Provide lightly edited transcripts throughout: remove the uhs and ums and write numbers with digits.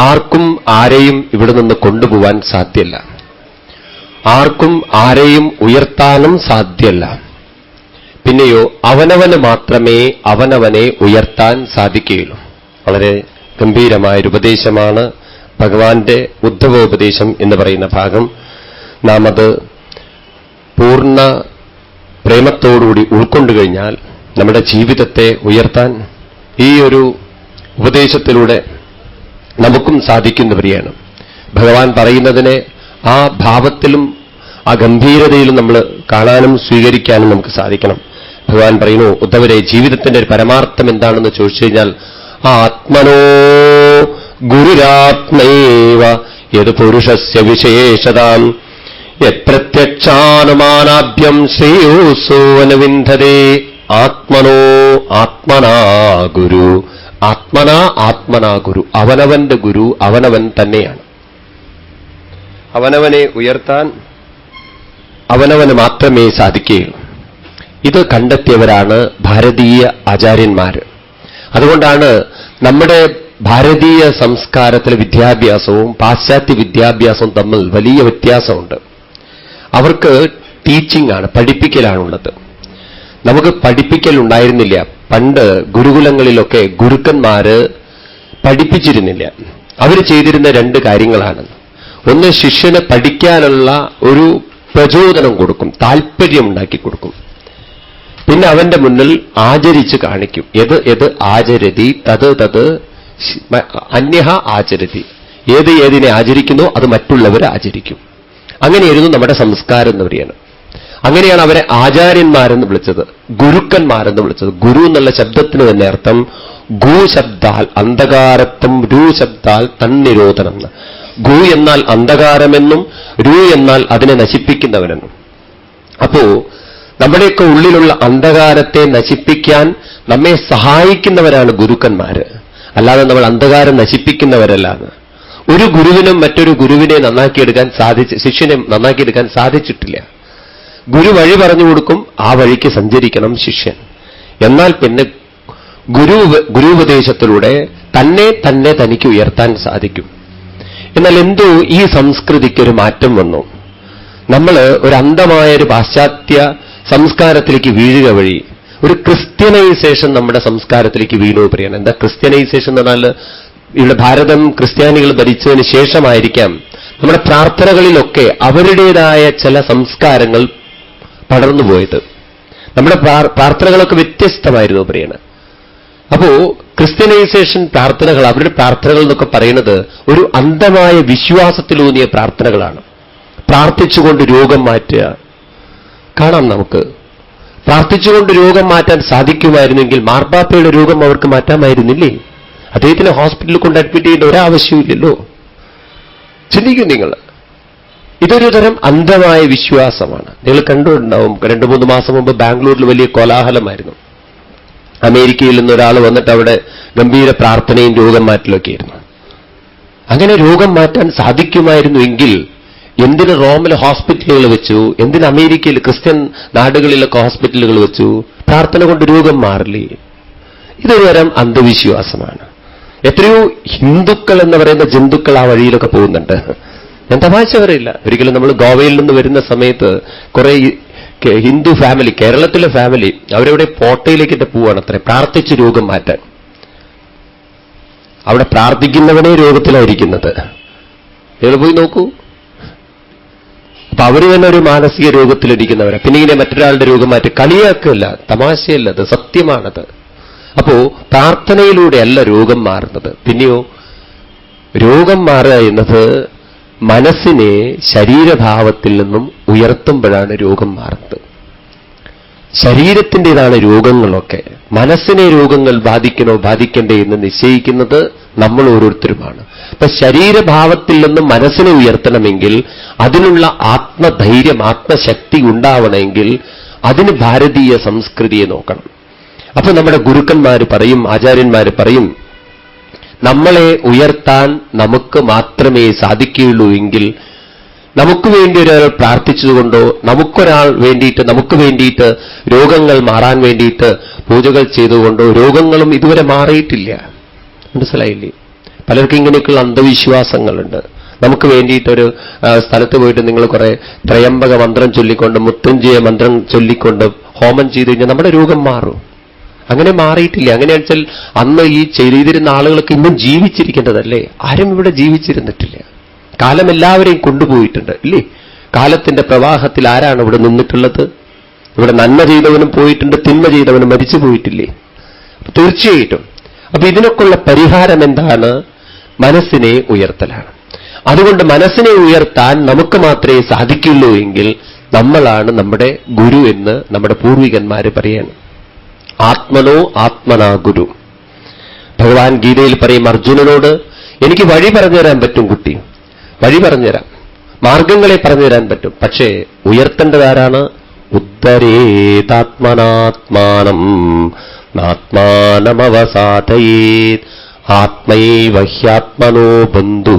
ആർക്കും ആരെയും ഇവിടെ നിന്ന് കൊണ്ടുപോവാൻ സാധ്യമല്ല. ആർക്കും ആരെയും ഉയർത്താനും സാധ്യമല്ല. പിന്നെയോ അവനവന് മാത്രമേ അവനവനെ ഉയർത്താൻ സാധിക്കുകയുള്ളൂ. വളരെ ഗംഭീരമായൊരു ഉപദേശമാണ് ഭഗവാന്റെ ഉദ്ധവോപദേശം എന്ന് പറയുന്ന ഭാഗം. നാം അത് പൂർണ്ണ പ്രേമത്തോടുകൂടി ഉൾക്കൊണ്ടുകഴിഞ്ഞാൽ നമ്മുടെ ജീവിതത്തെ ഉയർത്താൻ ഈ ഒരു ഉപദേശത്തിലൂടെ നമുക്കും സാധിക്കുന്നവരെയാണ്. ഭഗവാൻ പറയുന്നതിനെ ആ ഭാവത്തിലും ആ ഗംഭീരതയിലും നമ്മൾ കാണാനും സ്വീകരിക്കാനും നമുക്ക് സാധിക്കണം. ഭഗവാൻ പറയുന്നു, ഉദ്ധവരെ, ജീവിതത്തിന്റെ ഒരു പരമാർത്ഥം എന്താണെന്ന് ചോദിച്ചു കഴിഞ്ഞാൽ ആത്മനോ ഗുരുരാത്മൈവ യത് പുരുഷസ്യ വിശേഷതാം യത്പ്രത്യക്ഷാനുമാനാഭ്യം ശ്രേയോസോനവിന്ദതേ. ആത്മനോ ആത്മനാ ഗുരു. ആത്മനാ ഗുരു. അവനവന്റെ ഗുരു അവനവൻ തന്നെയാണ്. അവനവനെ ഉയർത്താൻ അവനവന് മാത്രമേ സാധിക്കുകയുള്ളൂ. ഇത് കണ്ടെത്തിയവരാണ് ഭാരതീയ ആചാര്യന്മാർ. അതുകൊണ്ടാണ് നമ്മുടെ ഭാരതീയ സംസ്കാരത്തിലെ വിദ്യാഭ്യാസവും പാശ്ചാത്യ വിദ്യാഭ്യാസവും തമ്മിൽ വലിയ വ്യത്യാസമുണ്ട്. അവർക്ക് ടീച്ചിങ് ആണ്, പഠിപ്പിക്കലാണുള്ളത്. നമുക്ക് പഠിപ്പിക്കൽ ഉണ്ടായിരുന്നില്ല. പണ്ട് ഗുരുകുലങ്ങളിലൊക്കെ ഗുരുക്കന്മാര് പഠിപ്പിച്ചിരുന്നില്ല. അവർ ചെയ്തിരുന്ന രണ്ട് കാര്യങ്ങളാണ്. ഒന്ന്, ശിഷ്യന് പഠിക്കാനുള്ള ഒരു പ്രചോദനം കൊടുക്കും, താല്പര്യമുണ്ടാക്കി കൊടുക്കും. പിന്നെ അവന്റെ മുന്നിൽ ആചരിച്ച് കാണിക്കും. യത് ആചരതി തത് അന്യഹ ആചരതി. ഏതിനെ ആചരിക്കുന്നോ അത് മറ്റുള്ളവർ ആചരിക്കും. അങ്ങനെയായിരുന്നു നമ്മുടെ സംസ്കാരം എന്ന് പറയുന്നത്. അങ്ങനെയാണ് അവരെ ആചാര്യന്മാരെന്ന് വിളിച്ചത്, ഗുരുക്കന്മാരെന്ന് വിളിച്ചത്. ഗുരു എന്നുള്ള ശബ്ദത്തിന് തന്നെ അർത്ഥം ഗു ശബ്ദാൽ അന്ധകാരത്വം, രു ശബ്ദാൽ തന്നിരോധനം. ഗു എന്നാൽ അന്ധകാരമെന്നും രു എന്നാൽ അതിനെ നശിപ്പിക്കുന്നവനെന്നും. അപ്പോ നമ്മുടെയൊക്കെ ഉള്ളിലുള്ള അന്ധകാരത്തെ നശിപ്പിക്കാൻ നമ്മെ സഹായിക്കുന്നവരാണ് ഗുരുക്കന്മാര്. അല്ലാതെ നമ്മൾ അന്ധകാരം നശിപ്പിക്കുന്നവരല്ലാന്ന്. ഒരു ഗുരുവിനും മറ്റൊരു ഗുരുവിനെ നന്നാക്കിയെടുക്കാൻ ശിഷ്യനെ നന്നാക്കിയെടുക്കാൻ സാധിച്ചിട്ടില്ല. ഗുരു വഴി പറഞ്ഞു കൊടുക്കും, ആ വഴിക്ക് സഞ്ചരിക്കണം ശിഷ്യൻ. എന്നാൽ പിന്നെ ഗുരുപദേശത്തിലൂടെ തന്നെ തനിക്ക് ഉയർത്താൻ സാധിക്കും. എന്നാൽ എന്തോ ഈ സംസ്കൃതിക്കൊരു മാറ്റം വന്നു. നമ്മൾ ഒരു അന്ധമായൊരു പാശ്ചാത്യ സംസ്കാരത്തിലേക്ക് വീഴുക വഴി ഒരു ക്രിസ്ത്യനൈസേഷൻ നമ്മുടെ സംസ്കാരത്തിലേക്ക് വീണു പറയാണ്. എന്താ ക്രിസ്ത്യനൈസേഷൻ എന്ന് പറഞ്ഞാൽ, ഇവിടെ ഭാരതം ക്രിസ്ത്യാനികൾ ഭരിച്ചതിന് ശേഷമായിരിക്കാം നമ്മുടെ പ്രാർത്ഥനകളിലൊക്കെ അവരുടേതായ ചില സംസ്കാരങ്ങൾ പടർന്നുപോയത്. നമ്മുടെ പ്രാർത്ഥനകളൊക്കെ വ്യത്യസ്തമായിരുന്നു പറയാണ്. അപ്പോ ക്രിസ്ത്യനൈസേഷൻ പ്രാർത്ഥനകൾ, അവരുടെ പ്രാർത്ഥനകൾ എന്നൊക്കെ പറയുന്നത് ഒരു അന്ധമായ വിശ്വാസത്തിലൂന്നിയ പ്രാർത്ഥനകളാണ്. പ്രാർത്ഥിച്ചുകൊണ്ട് രോഗം മാറ്റുക കാണാം. നമുക്ക് പ്രാർത്ഥിച്ചുകൊണ്ട് രോഗം മാറ്റാൻ സാധിക്കുമായിരുന്നെങ്കിൽ മാർപ്പാപ്പയുടെ രോഗം അവർക്ക് മാറ്റാമായിരുന്നില്ലേ? അദ്ദേഹത്തിന് ഹോസ്പിറ്റലിൽ കൊണ്ട് അഡ്മിറ്റ് ചെയ്യേണ്ട ഒരാവശ്യമില്ലല്ലോ. ചിന്തിക്കും നിങ്ങൾ. ഇതൊരു തരം അന്ധമായ വിശ്വാസമാണ്. നിങ്ങൾ കണ്ടുണ്ടാവും, 2-3 മാസം മുമ്പ് ബാംഗ്ലൂരിൽ വലിയ കോലാഹലമായിരുന്നു. അമേരിക്കയിൽ നിന്ന് ഒരാൾ വന്നിട്ട് അവിടെ ഗംഭീര പ്രാർത്ഥനയും രോഗം മാറ്റലൊക്കെയായിരുന്നു. അങ്ങനെ രോഗം മാറ്റാൻ സാധിക്കുമായിരുന്നു എങ്കിൽ എന്തിന് റോമിലെ ഹോസ്പിറ്റലുകൾ വെച്ചു? എന്തിന് അമേരിക്കയിൽ ക്രിസ്ത്യൻ നാടുകളിലൊക്കെ ഹോസ്പിറ്റലുകൾ വെച്ചു? പ്രാർത്ഥന കൊണ്ട് രോഗം മാറില്ലേ? ഇതൊരു തരം അന്ധവിശ്വാസമാണ്. എത്രയോ ഹിന്ദുക്കൾ എന്ന് പറയുന്ന ജന്തുക്കൾ ആ വഴിയിലൊക്കെ പോകുന്നുണ്ട്. ഞാൻ തമാശ പറയില്ല. ഒരിക്കലും നമ്മൾ ഗോവയിൽ നിന്ന് വരുന്ന സമയത്ത് കുറെ ഹിന്ദു ഫാമിലി, കേരളത്തിലെ ഫാമിലി, അവരവിടെ പോട്ടയിലേക്കിട്ട് പോവാണ് അത്ര പ്രാർത്ഥിച്ച് രോഗം മാറ്റാൻ. അവിടെ പ്രാർത്ഥിക്കുന്നവനെ രോഗത്തിലായിരിക്കുന്നത്. നിങ്ങൾ പോയി നോക്കൂ. അപ്പൊ അവര് തന്നെ ഒരു മാനസിക രോഗത്തിലിരിക്കുന്നവരാ. പിന്നെ ഇങ്ങനെ മറ്റൊരാളുടെ രോഗം മാറ്റി കളിയാക്കല്ല, തമാശയല്ല, അത് സത്യമാണത്. അപ്പോ പ്രാർത്ഥനയിലൂടെയല്ല രോഗം മാറുന്നത്. പിന്നെയോ രോഗം മാറുക എന്നത് മനസ്സിനെ ശരീരഭാവത്തിൽ നിന്നും ഉയർത്തുമ്പോഴാണ് രോഗം മാറുന്നത്. ശരീരത്തിൻ്റെതാണ് രോഗങ്ങളൊക്കെ. മനസ്സിനെ രോഗങ്ങൾ ബാധിക്കണോ ബാധിക്കണ്ടേ എന്ന് നിശ്ചയിക്കുന്നത് നമ്മൾ ഓരോരുത്തരുമാണ്. അപ്പൊ ശരീരഭാവത്തിൽ നിന്നും മനസ്സിനെ ഉയർത്തണമെങ്കിൽ അതിനുള്ള ആത്മധൈര്യം, ആത്മശക്തി ഉണ്ടാവണമെങ്കിൽ അതിന് ഭാരതീയ സംസ്കൃതിയെ നോക്കണം. അപ്പൊ നമ്മുടെ ഗുരുക്കന്മാർ പറയും, ആചാര്യന്മാർ പറയും, നമ്മളെ ഉയർത്താൻ നമുക്ക് മാത്രമേ സാധിക്കുകയുള്ളൂ എങ്കിൽ നമുക്ക് വേണ്ടി ഒരാൾ പ്രാർത്ഥിച്ചതുകൊണ്ടോ നമുക്കൊരാൾ വേണ്ടിയിട്ട് നമുക്ക് വേണ്ടിയിട്ട് രോഗങ്ങൾ മാറാൻ വേണ്ടിയിട്ട് പൂജകൾ ചെയ്തുകൊണ്ടോ രോഗങ്ങളും ഇതുവരെ മാറിയിട്ടില്ല. മനസ്സിലായില്ലേ? പലർക്കും ഇങ്ങനെയൊക്കെയുള്ള അന്ധവിശ്വാസങ്ങളുണ്ട്. നമുക്ക് വേണ്ടിയിട്ടൊരു സ്ഥലത്ത് പോയിട്ട് നിങ്ങൾ കുറെ ത്രയംബക മന്ത്രം ചൊല്ലിക്കൊണ്ട് മൃത്യുഞ്ജയ മന്ത്രം ചൊല്ലിക്കൊണ്ട് ഹോമം ചെയ്തു കഴിഞ്ഞാൽ നമ്മുടെ രോഗം മാറും. അങ്ങനെ മാറിയിട്ടില്ല. അങ്ങനെയാണെന്ന് വെച്ചാൽ അന്ന് ഈ ചെയ്തിരുന്ന ആളുകൾക്ക് ഇന്നും ജീവിച്ചിരിക്കേണ്ടതല്ലേ? ആരും ഇവിടെ ജീവിച്ചിരുന്നിട്ടില്ല. കാലം എല്ലാവരെയും കൊണ്ടുപോയിട്ടുണ്ട് ഇല്ലേ? കാലത്തിന്റെ പ്രവാഹത്തിൽ ആരാണ് ഇവിടെ നിന്നിട്ടുള്ളത്? ഇവിടെ നന്മ ചെയ്തവനും പോയിട്ടുണ്ട്, തിന്മ ചെയ്തവനും മരിച്ചു പോയിട്ടില്ലേ? തീർച്ചയായിട്ടും. അപ്പൊ ഇതിനൊക്കെയുള്ള പരിഹാരം എന്താണ്? മനസ്സിനെ ഉയർത്തലാണ്. അതുകൊണ്ട് മനസ്സിനെ ഉയർത്താൻ നമുക്ക് മാത്രമേ സാധിക്കുള്ളൂ എങ്കിൽ നമ്മളാണ് നമ്മുടെ ഗുരു എന്ന് നമ്മുടെ പൂർവികന്മാര് പറയാണ്. ആത്മനോ ആത്മനാ ഗുരു. ഭഗവാൻ ഗീതയിൽ പറയും അർജുനനോട്, എനിക്ക് വഴി പറഞ്ഞു തരാൻ പറ്റും കുട്ടി, വഴി പറഞ്ഞുതരാം, മാർഗങ്ങളെ പറഞ്ഞു തരാൻ പറ്റും. പക്ഷേ ഉയർത്തേണ്ടതാരാണ്? ഉദ്ധരേതാത്മനാത്മാനം നാത്മാനമവസാദയേത് ആത്മൈവ ഹ്യാത്മനോ ബന്ധു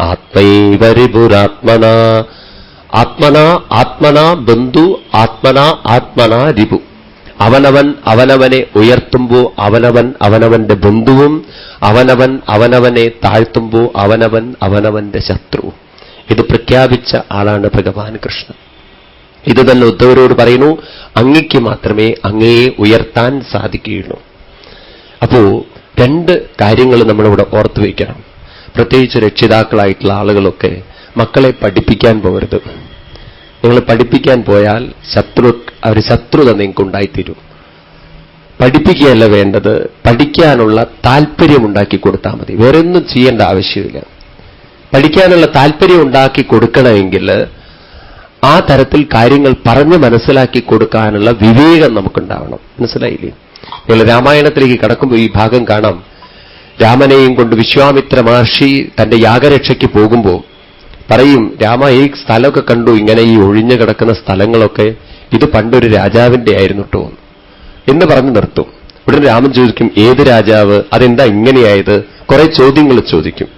ആത്മൈവ രിപുരാത്മനാ. ആത്മനാ ആത്മനാ ബന്ധു ആത്മനാ ആത്മനാ രിപു. അവനവൻ അവനവനെ ഉയർത്തുമ്പോൾ അവനവൻ അവനവന്റെ ബന്ധുവും, അവനവൻ അവനവനെ താഴ്ത്തുമ്പോൾ അവനവൻ അവനവന്റെ ശത്രുവും. ഇത് പ്രഖ്യാപിച്ച ആളാണ് ഭഗവാൻ കൃഷ്ണൻ. ഇത് തന്നെ ഉദ്ധവരോട് പറയുന്നു, അങ്ങയ്ക്ക് മാത്രമേ അങ്ങയെ ഉയർത്താൻ സാധിക്കുകയുള്ളൂ. അപ്പോ രണ്ട് കാര്യങ്ങൾ നമ്മളിവിടെ ഓർത്തു വയ്ക്കണം. പ്രത്യേകിച്ച് രക്ഷിതാക്കളായിട്ടുള്ള ആളുകളൊക്കെ മക്കളെ പഠിപ്പിക്കാൻ പോകരുത്. നിങ്ങൾ പഠിപ്പിക്കാൻ പോയാൽ ശത്രുത നിങ്ങൾക്ക് ഉണ്ടായിത്തീരും. പഠിപ്പിക്കുകയല്ല വേണ്ടത്, പഠിക്കാനുള്ള താല്പര്യമുണ്ടാക്കി കൊടുത്താൽ മതി. വേറെ ഒന്നും ചെയ്യേണ്ട ആവശ്യമില്ല. പഠിക്കാനുള്ള താല്പര്യം ഉണ്ടാക്കി കൊടുക്കണമെങ്കിൽ ആ തരത്തിൽ കാര്യങ്ങൾ പറഞ്ഞ് മനസ്സിലാക്കി കൊടുക്കാനുള്ള വിവേകം നമുക്കുണ്ടാവണം. മനസ്സിലായില്ലേ? നിങ്ങൾ രാമായണത്തിലേക്ക് കടക്കുമ്പോൾ ഈ ഭാഗം കാണാം. രാമനെയും കൊണ്ട് വിശ്വാമിത്ര മഹർഷി തന്റെ യാഗരക്ഷയ്ക്ക് പോകുമ്പോൾ പറയും, രാമ ഈ സ്ഥലമൊക്കെ കണ്ടു, ഇങ്ങനെ ഈ ഒഴിഞ്ഞു കിടക്കുന്ന സ്ഥലങ്ങളൊക്കെ ഇത് പണ്ടൊരു രാജാവിന്റെ ആയിരുന്നു കേട്ടോ എന്ന് പറഞ്ഞ് നിർത്തും. ഉടനെ രാമൻ ചോദിക്കും, ഏത് രാജാവ്? അതെന്താ ഇങ്ങനെയായത്? കുറെ ചോദ്യങ്ങൾ ചോദിക്കും.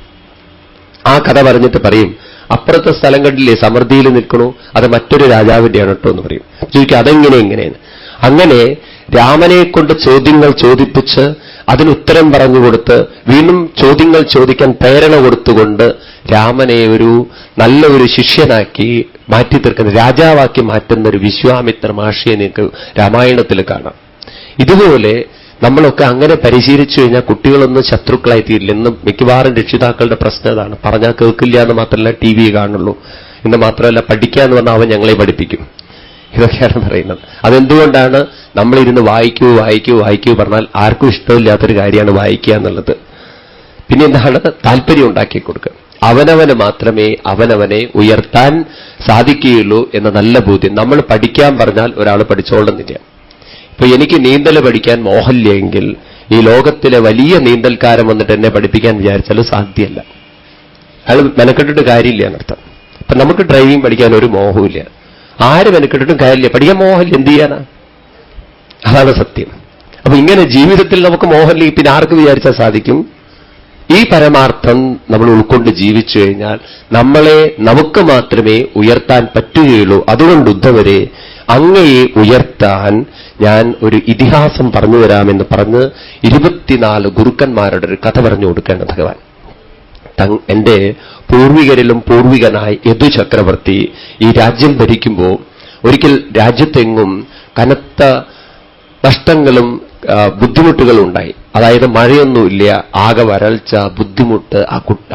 ആ കഥ പറഞ്ഞിട്ട് പറയും, അപ്പുറത്തെ സ്ഥലം കണ്ടില്ലേ സമൃദ്ധിയിൽ നിൽക്കണോ, അത് മറ്റൊരു രാജാവിന്റെയാണ് കേട്ടോ എന്ന് പറയും. ചോദിക്കും, അതെങ്ങനെ എങ്ങനെയാണ്? അങ്ങനെ രാമനെ കൊണ്ട് ചോദ്യങ്ങൾ ചോദിപ്പിച്ച് അതിനുത്തരം പറഞ്ഞുകൊടുത്ത് വീണ്ടും ചോദ്യങ്ങൾ ചോദിക്കാൻ പ്രേരണ കൊടുത്തുകൊണ്ട് രാമനെ നല്ല ഒരു ശിഷ്യനാക്കി മാറ്റി തീർക്കുന്ന, രാജാവാക്കി മാറ്റുന്ന ഒരു വിശ്വാമിത്ര മഹർഷിയെ നിങ്ങൾക്ക് രാമായണത്തിൽ കാണാം. ഇതുപോലെ നമ്മളൊക്കെ അങ്ങനെ പരിശീലിച്ചു കഴിഞ്ഞാൽ കുട്ടികളൊന്നും ശത്രുക്കളായി തീരില്ലെന്നും മിക്കവാറും രക്ഷിതാക്കളുടെ പ്രശ്നം അതാണ്. പറഞ്ഞാൽ കേൾക്കില്ല എന്ന് മാത്രമല്ല, ടി വി കാണുള്ളൂ എന്ന് മാത്രമല്ല, പഠിക്കാന്ന് പറഞ്ഞാൽ അവൻ ഞങ്ങളെ പഠിപ്പിക്കും. ഇതൊക്കെയാണ് പറയുന്നത്. അതെന്തുകൊണ്ടാണ്? നമ്മളിരുന്ന് വായിക്കൂ വായിക്കൂ വായിക്കൂ പറഞ്ഞാൽ ആർക്കും ഇഷ്ടമില്ലാത്തൊരു കാര്യമാണ് വായിക്കുക എന്നുള്ളത്. പിന്നെ എന്താണ്? താല്പര്യം ഉണ്ടാക്കി കൊടുക്കുക. അവനവന് മാത്രമേ അവനവനെ ഉയർത്താൻ സാധിക്കുകയുള്ളൂ എന്ന നല്ല ബോധ്യം. നമ്മൾ പഠിക്കാൻ പറഞ്ഞാൽ ഒരാൾ പഠിച്ചോളുന്നില്ല. ഇപ്പൊ എനിക്ക് നീന്തൽ പഠിക്കാൻ മോഹമില്ലെങ്കിൽ ഈ ലോകത്തിലെ വലിയ നീന്തൽക്കാരൻ വന്നിട്ട് എന്നെ പഠിപ്പിക്കാൻ വിചാരിച്ചാൽ സാധ്യമല്ല. അയാൾ മെനക്കെട്ടിട്ട് കാര്യമില്ല എന്നർത്ഥം. അപ്പൊ നമുക്ക് ഡ്രൈവിംഗ് പഠിക്കാൻ ഒരു മോഹമില്ല. ആര് മെനക്കെട്ടിട്ടും കാര്യമില്ല, പഠിക്കാൻ മോഹമില്ല, എന്ത് ചെയ്യാനാ? അതാണ് സത്യം. അപ്പൊ ഇങ്ങനെ ജീവിതത്തിൽ നമുക്ക് മോഹമില്ലെങ്കിൽ പിന്നെ ആർക്ക് വിചാരിച്ചാൽ സാധിക്കും? ഈ പരമാർത്ഥം നമ്മൾ ഉൾക്കൊണ്ട് ജീവിച്ചു കഴിഞ്ഞാൽ നമുക്ക് മാത്രമേ ഉയർത്താൻ പറ്റുകയുള്ളൂ. അതുകൊണ്ട് ഉദ്ധവരെ, അങ്ങയെ ഉയർത്താൻ ഞാൻ ഒരു ഇതിഹാസം പറഞ്ഞു തരാമെന്ന് പറഞ്ഞ് 24 ഗുരുക്കന്മാരുടെ ഒരു കഥ പറഞ്ഞു കൊടുക്കേണ്ട ഭഗവാൻ. എന്റെ പൂർവികരിലും പൂർവികനായ യദു ചക്രവർത്തി ഈ രാജ്യം ഭരിക്കുമ്പോൾ ഒരിക്കൽ രാജ്യത്തെങ്ങും കനത്ത നഷ്ടങ്ങളും ബുദ്ധിമുട്ടുകളും ഉണ്ടായി. അതായത് മഴയൊന്നുമില്ല, ആകെ വരൾച്ച, ബുദ്ധിമുട്ട്,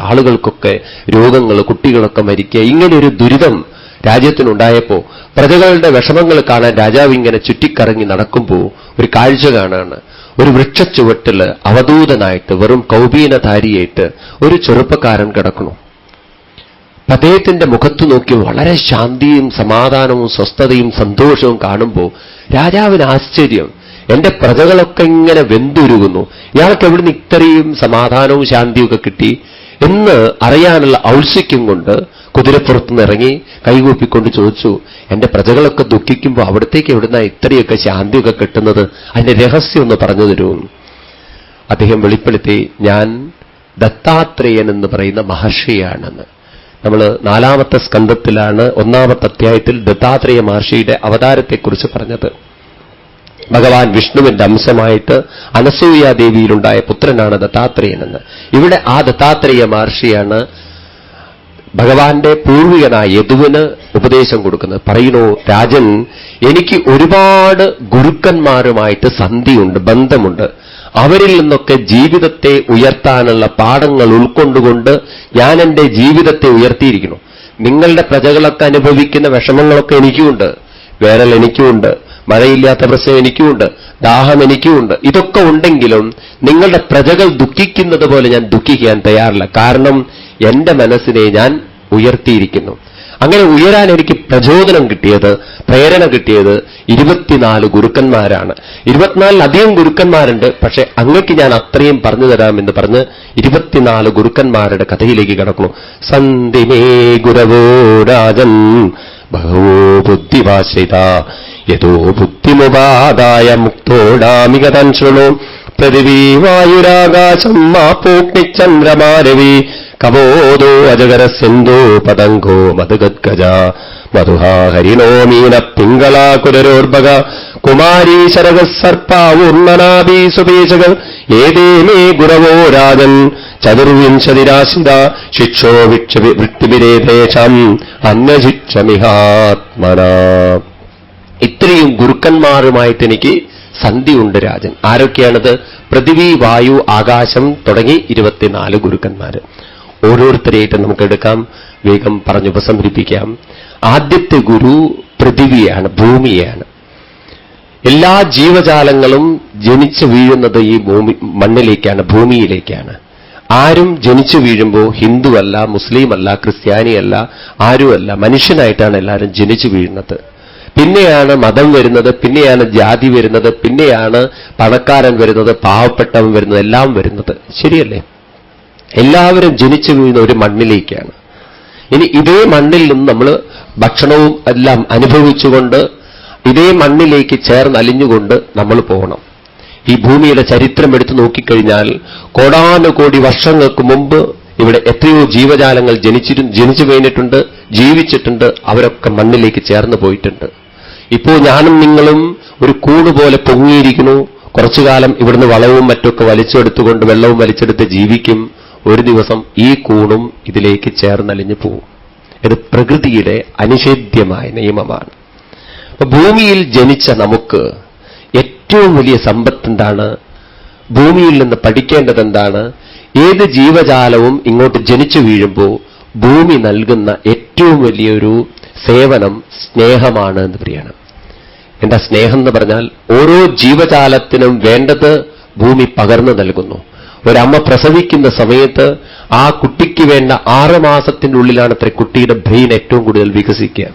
ആളുകൾക്കൊക്കെ രോഗങ്ങൾ, കുട്ടികളൊക്കെ മരിക്കുക, ഇങ്ങനെയൊരു ദുരിതം രാജ്യത്തിനുണ്ടായപ്പോ പ്രജകളുടെ വിഷമങ്ങൾ കാണാൻ രാജാവ് ഇങ്ങനെ ചുറ്റിക്കറങ്ങി നടക്കുമ്പോൾ ഒരു കാഴ്ച കാണാണ്. ഒരു വൃക്ഷച്ചുവട്ടില് അവധൂതനായിട്ട് വെറും കൗപീനധാരിയായിട്ട് ഒരു ചെറുപ്പക്കാരൻ കിടക്കണു. അദ്ദേഹത്തിന്റെ മുഖത്ത് നോക്കി വളരെ ശാന്തിയും സമാധാനവും സ്വസ്ഥതയും സന്തോഷവും കാണുമ്പോൾ രാജാവിന് ആശ്ചര്യം. എന്റെ പ്രജകളൊക്കെ ഇങ്ങനെ വെന്തുരുകുന്നു, ഇയാൾക്ക് എവിടുന്ന് ഇത്രയും സമാധാനവും ശാന്തിയൊക്കെ കിട്ടി എന്ന് അറിയാനുള്ള ഔത്സുക്യം കൊണ്ട് കുതിരപ്പുറത്തുനിന്ന് ഇറങ്ങി കൈകൂപ്പിക്കൊണ്ട് ചോദിച്ചു, എന്റെ പ്രജകളൊക്കെ ദുഃഖിക്കുമ്പോൾ അവിടത്തേക്ക് എവിടുന്ന ഇത്രയൊക്കെ ശാന്തിയൊക്കെ കിട്ടുന്നത്? അതിന്റെ രഹസ്യം ഒന്ന് പറഞ്ഞു തരുമെന്ന് അദ്ദേഹം വെളിപ്പെടുത്തി. ഞാൻ ദത്താത്രേയൻ എന്ന് പറയുന്ന മഹർഷിയാണെന്ന്. നമ്മൾ 4ാമത്തെ സ്കന്ധത്തിലാണ് 1ാമത്തെ അധ്യായത്തിൽ ദത്താത്രേയ മഹർഷിയുടെ അവതാരത്തെക്കുറിച്ച് പറഞ്ഞത്. ഭഗവാൻ വിഷ്ണുവിന്റെ അംശമായിട്ട് അനസൂയാദേവിയിലുണ്ടായ പുത്രനാണ് ദത്താത്രേയനെന്ന്. ഇവിടെ ആ ദത്താത്രേയ മഹർഷിയാണ് ഭഗവാന്റെ പൂർവികനായ യദുവിന് ഉപദേശം കൊടുക്കുന്നത്. പറയുന്നു, രാജൻ, എനിക്ക് ഒരുപാട് ഗുരുക്കന്മാരുമായിട്ട് സന്ധിയുണ്ട്, ബന്ധമുണ്ട്. അവരിൽ നിന്നൊക്കെ ജീവിതത്തെ ഉയർത്താനുള്ള പാഠങ്ങൾ ഉൾക്കൊണ്ടുകൊണ്ട് ഞാൻ എന്റെ ജീവിതത്തെ ഉയർത്തിയിരിക്കുന്നു. നിങ്ങളുടെ പ്രജകളൊക്കെ അനുഭവിക്കുന്ന വിഷമങ്ങളൊക്കെ എനിക്കുമുണ്ട്, വേനൽ എനിക്കുമുണ്ട്, മഴയില്ലാത്ത പ്രശ്നം എനിക്കുമുണ്ട്, ദാഹം എനിക്കുമുണ്ട്. ഇതൊക്കെ ഉണ്ടെങ്കിലും നിങ്ങളുടെ പ്രജകൾ ദുഃഖിക്കുന്നത് പോലെ ഞാൻ ദുഃഖിക്കാൻ തയ്യാറില്ല. കാരണം എന്റെ മനസ്സിനെ ഞാൻ ഉയർത്തിയിരിക്കുന്നു. അങ്ങനെ ഉയരാൻ എനിക്ക് പ്രചോദനം കിട്ടിയത്, പ്രേരണ കിട്ടിയത് 24 ഗുരുക്കന്മാരാണ്. 24 ഗുരുക്കന്മാരുണ്ട്. പക്ഷെ അങ്ങക്ക് ഞാൻ അത്രയും പറഞ്ഞു തരാമെന്ന് പറഞ്ഞ് 24 ഗുരുക്കന്മാരുടെ കഥയിലേക്ക് കടക്കുന്നു. സന്ധിമേ ഗുരവോ രാജൻ ബഹവോ ബുദ്ധിഭാഷിത യഥോ ബുദ്ധിമുപാദായ മുക്തോടാമികതൻ ശൃണു പൃഥിവീ വായുരാകാശം മാപോഗ്നിചന്ദ്രമാരവി കബോധോ അജഗര സിന്ധു പതംഗോ മധുഗദ്ഗജ മധുഹാ ഹരിണോ മീന പിംഗളാ കുരരോർഭക കുമാരീ ശരഗസർപ്പാവൂർണനാഭീ സുപേശകൾ ഏതേ മേ ഗുരവോ രാജൻ ചതുർവിംശതിരാശിത ശിക്ഷോ വൃത്തിവിരേതേഷം അന്യശിക്ഷമിഹാത്മന. ഇത്രയും ഗുരുക്കന്മാരുമായിട്ട് എനിക്ക് സന്ധിയുണ്ട് രാജൻ. ആരൊക്കെയാണത്? പൃഥിവി, വായു, ആകാശം തുടങ്ങി 24 ഗുരുക്കന്മാര്. ഓരോരുത്തരെയായിട്ട് നമുക്കെടുക്കാം, വേഗം പറഞ്ഞു ഉപസംഹരിപ്പിക്കാം. ആദ്യത്തെ ഗുരു പൃഥിവിയാണ്, ഭൂമിയാണ്. എല്ലാ ജീവജാലങ്ങളും ജനിച്ചു വീഴുന്നത് ഈ മണ്ണിലേക്കാണ്, ഭൂമിയിലേക്കാണ്. ആരും ജനിച്ചു വീഴുമ്പോൾ ഹിന്ദുവല്ല, മുസ്ലിമല്ല, ക്രിസ്ത്യാനിയല്ല, ആരുമല്ല, മനുഷ്യനായിട്ടാണ് എല്ലാവരും ജനിച്ചു വീഴുന്നത്. പിന്നെയാണ് മതം വരുന്നത്, പിന്നെയാണ് ജാതി വരുന്നത്, പിന്നെയാണ് പണക്കാരൻ വരുന്നത്, പാവപ്പെട്ടവൻ വരുന്നത്, എല്ലാം വരുന്നത്. ശരിയല്ലേ? എല്ലാവരും ജനിച്ചു വീഴുന്ന ഒരു മണ്ണിലേക്കാണ്. ഇനി ഇതേ മണ്ണിൽ നിന്ന് നമ്മൾ ഭക്ഷണവും എല്ലാം അനുഭവിച്ചുകൊണ്ട് ഇതേ മണ്ണിലേക്ക് ചേർന്നലിഞ്ഞുകൊണ്ട് നമ്മൾ പോകണം. ഈ ഭൂമിയുടെ ചരിത്രം എടുത്തു നോക്കിക്കഴിഞ്ഞാൽ കോടാനുകോടി വർഷങ്ങൾക്ക് മുമ്പ് ഇവിടെ എത്രയോ ജീവജാലങ്ങൾ ജനിച്ചു വീണിട്ടുണ്ട്, ജീവിച്ചിട്ടുണ്ട്. അവരൊക്കെ മണ്ണിലേക്ക് ചേർന്ന് പോയിട്ടുണ്ട്. ഇപ്പോൾ ഞാനും നിങ്ങളും ഒരു കൂട് പോലെ പൊങ്ങിയിരിക്കുന്നു. കുറച്ചു കാലം ഇവിടുന്ന് വളവും മറ്റൊക്കെ വലിച്ചെടുത്തുകൊണ്ട് വെള്ളവും വലിച്ചെടുത്ത് ജീവിക്കും. ഒരു ദിവസം ഈ കൂണും ഇതിലേക്ക് ചേർന്നലിഞ്ഞു പോവും. ഇത് പ്രകൃതിയുടെ അനിഷേധ്യമായ നിയമമാണ്. അപ്പൊ ഭൂമിയിൽ ജനിച്ച നമുക്ക് ഏറ്റവും വലിയ സമ്പത്ത് എന്താണ്? ഭൂമിയിൽ നിന്ന് പഠിക്കേണ്ടത് എന്താണ്? ഏത് ജീവജാലവും ഇങ്ങോട്ട് ജനിച്ചു വീഴുമ്പോൾ ഭൂമി നൽകുന്ന ഏറ്റവും വലിയൊരു സേവനം സ്നേഹമാണ് എന്ന് പറയണം. എന്താ സ്നേഹം എന്ന് പറഞ്ഞാൽ? ഓരോ ജീവജാലത്തിനും വേണ്ടത് ഭൂമി പകർന്നു നൽകുന്നു. ഒരമ്മ പ്രസവിക്കുന്ന സമയത്ത് ആ കുട്ടിക്ക് വേണ്ട 6 മാസത്തിൻ്റെ ഉള്ളിലാണ് അത്ര കുട്ടിയുടെ ബ്രെയിൻ ഏറ്റവും കൂടുതൽ വികസിക്കുക.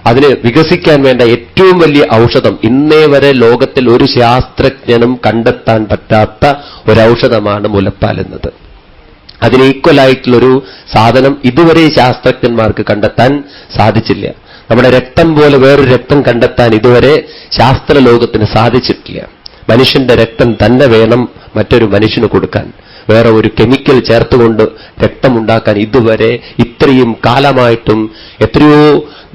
അതിന് വികസിക്കാൻ വേണ്ട ഏറ്റവും വലിയ ഔഷധം ഇന്നേ വരെ ലോകത്തിൽ ഒരു ശാസ്ത്രജ്ഞനും കണ്ടെത്താൻ പറ്റാത്ത ഒരൗഷധമാണ് മുലപ്പാൽ എന്നത്. അതിന് ഈക്വലായിട്ടുള്ളൊരു സാധനം ഇതുവരെ ശാസ്ത്രജ്ഞന്മാർക്ക് കണ്ടെത്താൻ സാധിച്ചില്ല. നമ്മുടെ രക്തം പോലെ വേറൊരു രക്തം കണ്ടെത്താൻ ഇതുവരെ ശാസ്ത്രലോകത്തിന് സാധിച്ചിട്ടില്ല. മനുഷ്യന്റെ രക്തം തന്നെ വേണം മറ്റൊരു മനുഷ്യന് കൊടുക്കാൻ. വേറെ ഒരു കെമിക്കൽ ചേർത്തുകൊണ്ട് രക്തമുണ്ടാക്കാൻ ഇതുവരെ ഇത്രയും കാലമായിട്ടും എത്രയോ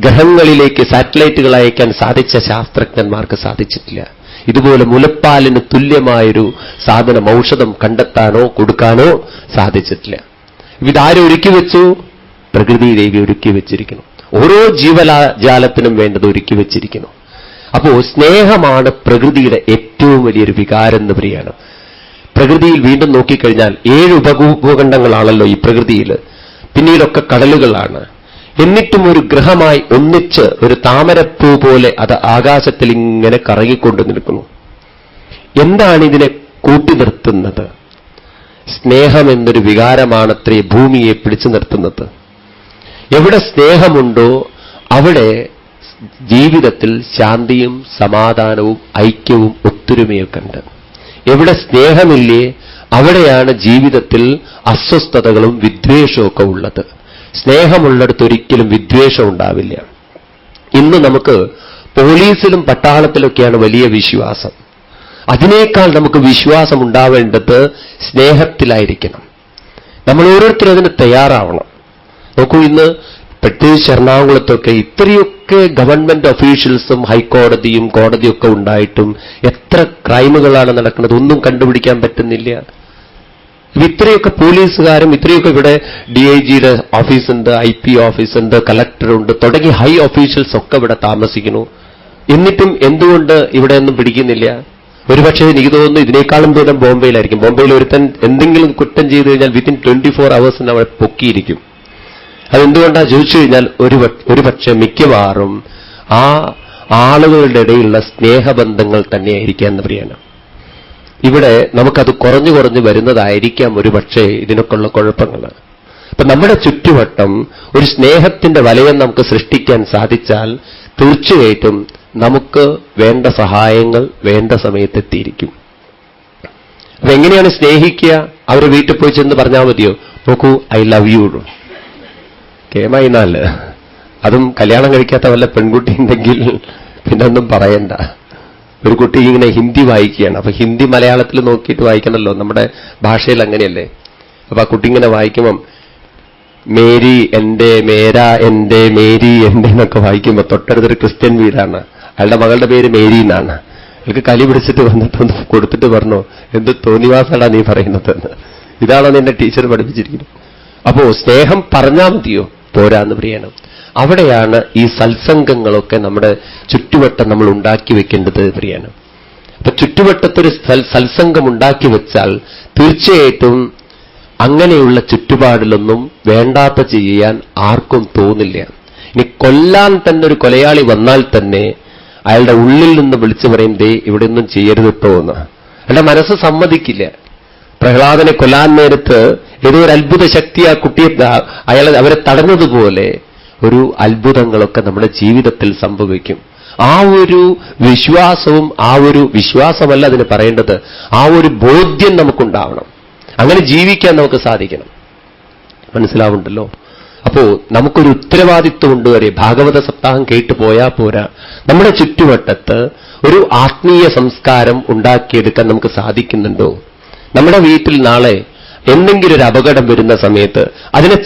ഗ്രഹങ്ങളിലേക്ക് സാറ്റലൈറ്റുകൾ അയക്കാൻ സാധിച്ച ശാസ്ത്രജ്ഞന്മാർക്ക് സാധിച്ചിട്ടില്ല. ഇതുപോലെ മുലപ്പാലിന് തുല്യമായൊരു സാധനം, ഔഷധം കണ്ടെത്താനോ കൊടുക്കാനോ സാധിച്ചിട്ടില്ല. ഇതാരും ഒരുക്കി വെച്ചു? പ്രകൃതി ദേവി ഒരുക്കി വെച്ചിരിക്കുന്നു. ഓരോ ജീവജാലത്തിനും വേണ്ടത് ഒരുക്കി വെച്ചിരിക്കുന്നു. അപ്പോ സ്നേഹമാണ് പ്രകൃതിയുടെ ഏറ്റവും വലിയൊരു വികാരം എന്ന് പറയാണ്. പ്രകൃതിയിൽ വീണ്ടും നോക്കിക്കഴിഞ്ഞാൽ 7 ഉപഭൂഖണ്ഡങ്ങളാണല്ലോ ഈ പ്രകൃതിയിൽ. പിന്നീടൊക്കെ കടലുകളാണ്. എന്നിട്ടും ഒരു ഗ്രഹമായി ഒന്നിച്ച് ഒരു താമരപ്പൂ പോലെ അത് ആകാശത്തിൽ ഇങ്ങനെ കറങ്ങിക്കൊണ്ടു നിൽക്കുന്നു. എന്താണ് ഇതിനെ കൂട്ടി നിർത്തുന്നത്? സ്നേഹമെന്നൊരു വികാരമാണത്രേ ഭൂമിയെ പിടിച്ചു നിർത്തുന്നത്. എവിടെ സ്നേഹമുണ്ടോ അവിടെ ജീവിതത്തിൽ ശാന്തിയും സമാധാനവും ഐക്യവും ഒത്തൊരുമയൊക്കെ ഉണ്ട്. എവിടെ സ്നേഹമില്ലേ അവിടെയാണ് ജീവിതത്തിൽ അസ്വസ്ഥതകളും വിദ്വേഷമൊക്കെ ഉള്ളത്. സ്നേഹമുള്ളിടത്ത് ഒരിക്കലും വിദ്വേഷം ഉണ്ടാവില്ല. ഇന്ന് നമുക്ക് പോലീസിലും പട്ടാളത്തിലൊക്കെയാണ് വലിയ വിശ്വാസം. അതിനേക്കാൾ നമുക്ക് വിശ്വാസം ഉണ്ടാവേണ്ടത് സ്നേഹത്തിലായിരിക്കണം. നമ്മൾ ഓരോരുത്തരും അതിന് തയ്യാറാവണം. നോക്കൂ, ഇന്ന് പ്രത്യേകിച്ച് എറണാകുളത്തൊക്കെ ഇത്രയൊക്കെ ഗവൺമെന്റ് ഒഫീഷ്യൽസും ഹൈക്കോടതിയും കോടതിയൊക്കെ ഉണ്ടായിട്ടും എത്ര ക്രൈമുകളാണ് നടക്കുന്നത്, ഒന്നും കണ്ടുപിടിക്കാൻ പറ്റുന്നില്ല. ഇത്രയൊക്കെ പോലീസുകാരും ഇത്രയൊക്കെ ഇവിടെ DIGയുടെ ഓഫീസുണ്ട്, IP ഓഫീസുണ്ട്, കളക്ടറുണ്ട്, തുടങ്ങി ഹൈ ഓഫീഷ്യൽസ് ഒക്കെ ഇവിടെ താമസിക്കുന്നു. എന്നിട്ടും എന്തുകൊണ്ട് ഇവിടെ ഒന്നും പിടിക്കുന്നില്ല? ഒരുപക്ഷെ എനിക്ക് തോന്നുന്നു ഇതിനേക്കാളും ദൂരം ബോംബെയിലായിരിക്കും. ബോംബെയിൽ ഒരുത്തൻ എന്തെങ്കിലും കുറ്റം ചെയ്തു കഴിഞ്ഞാൽ വിത്തിൻ 24 hours അവരെ പൊക്കിയിരിക്കും. അതെന്തുകൊണ്ടാണ് ചോദിച്ചു കഴിഞ്ഞാൽ ഒരുപക്ഷെ മിക്കവാറും ആ ആളുകളുടെ ഇടയിലുള്ള സ്നേഹബന്ധങ്ങൾ തന്നെയായിരിക്കാം എന്ന് പറയാണ്. ഇവിടെ നമുക്കത് കുറഞ്ഞു കുറഞ്ഞു വരുന്നതായിരിക്കാം ഒരുപക്ഷെ ഇതിനൊക്കെയുള്ള കുഴപ്പങ്ങൾ. അപ്പൊ നമ്മുടെ ചുറ്റുവട്ടം ഒരു സ്നേഹത്തിന്റെ വലയം നമുക്ക് സൃഷ്ടിക്കാൻ സാധിച്ചാൽ തീർച്ചയായിട്ടും നമുക്ക് വേണ്ട സഹായങ്ങൾ വേണ്ട സമയത്തെത്തിയിരിക്കും. അപ്പൊ എങ്ങനെയാണ് സ്നേഹിക്കുക? അവരെ വീട്ടിൽ പോയി ചെന്ന് പറഞ്ഞാൽ മതിയോ? നോക്കൂ, ഐ ലവ് യു കേമായിന്നാല്. അതും കല്യാണം കഴിക്കാത്ത വല്ല പെൺകുട്ടി ഉണ്ടെങ്കിൽ പിന്നെ ഒന്നും പറയണ്ട. ഒരു കുട്ടി ഇങ്ങനെ ഹിന്ദി വായിക്കുകയാണ്. അപ്പൊ ഹിന്ദി മലയാളത്തിൽ നോക്കിയിട്ട് വായിക്കണമല്ലോ, നമ്മുടെ ഭാഷയിൽ അങ്ങനെയല്ലേ. അപ്പൊ ആ കുട്ടി ഇങ്ങനെ വായിക്കുമ്പം മേരി എന്റെ, മേര എന്റെ, മേരി എന്റെ എന്നൊക്കെ വായിക്കുമ്പോൾ തൊട്ടടുത്തൊരു ക്രിസ്ത്യൻ വീടാണ്. അയാളുടെ മകളുടെ പേര് മേരി എന്നാണ്. അയാൾക്ക് കലി പിടിച്ചിട്ട് വന്നിട്ടൊന്ന് കൊടുത്തിട്ട് പറഞ്ഞു, എന്ത് തോന്നിവാസാടാ നീ പറയുന്നതെന്ന്. ഇതാണോ നിന്റെ ടീച്ചർ പഠിപ്പിച്ചിരിക്കുന്നത്? അപ്പോ സ്നേഹം പറഞ്ഞാൽ മതിയോ? പോരാന്ന് പറയണം. അവിടെയാണ് ഈ സത്സംഗങ്ങളൊക്കെ നമ്മുടെ ചുറ്റുവട്ടം നമ്മൾ ഉണ്ടാക്കി വെക്കേണ്ടത് പറയണം. അപ്പൊ ചുറ്റുവട്ടത്തൊരു സത്സംഗം ഉണ്ടാക്കി വെച്ചാൽ തീർച്ചയായിട്ടും അങ്ങനെയുള്ള ചുറ്റുപാടിലൊന്നും വേണ്ടാത്ത ചെയ്യാൻ ആർക്കും തോന്നില്ല. ഇനി കൊല്ലാൻ തന്നെ ഒരു കൊലയാളി വന്നാൽ തന്നെ അയാളുടെ ഉള്ളിൽ നിന്ന് വിളിച്ചു പറയും, ദേ ഇവിടെ ഒന്നും ചെയ്യരുതിട്ടോ എന്ന്. അയാളുടെ മനസ്സ് സമ്മതിക്കില്ല. പ്രഹ്ലാദനെ കൊല്ലാൻ നേരത്ത് ഏതോ ഒരു അത്ഭുത ശക്തി ആ കുട്ടിയെ അവരെ തടഞ്ഞതുപോലെ ഒരു അത്ഭുതങ്ങളൊക്കെ നമ്മുടെ ജീവിതത്തിൽ സംഭവിക്കും. ആ ഒരു വിശ്വാസവും, ആ ഒരു വിശ്വാസമല്ല അതിന് പറയേണ്ടത്, ആ ഒരു ബോധ്യം നമുക്കുണ്ടാവണം. അങ്ങനെ ജീവിക്കാൻ നമുക്ക് സാധിക്കണം. മനസ്സിലാവുണ്ടല്ലോ? അപ്പോ നമുക്കൊരു ഉത്തരവാദിത്വമുണ്ട്. വരെ ഭാഗവത സപ്താഹം കേട്ടു പോയാൽ പോരാ, നമ്മുടെ ചുറ്റുവട്ടത്ത് ഒരു ആത്മീയ സംസ്കാരം ഉണ്ടാക്കിയെടുക്കാൻ നമുക്ക് സാധിക്കുന്നുണ്ടോ? നമ്മുടെ വീട്ടിൽ നാളെ എന്തെങ്കിലും ഒരു അപകടം വരുന്ന സമയത്ത് അതിനെ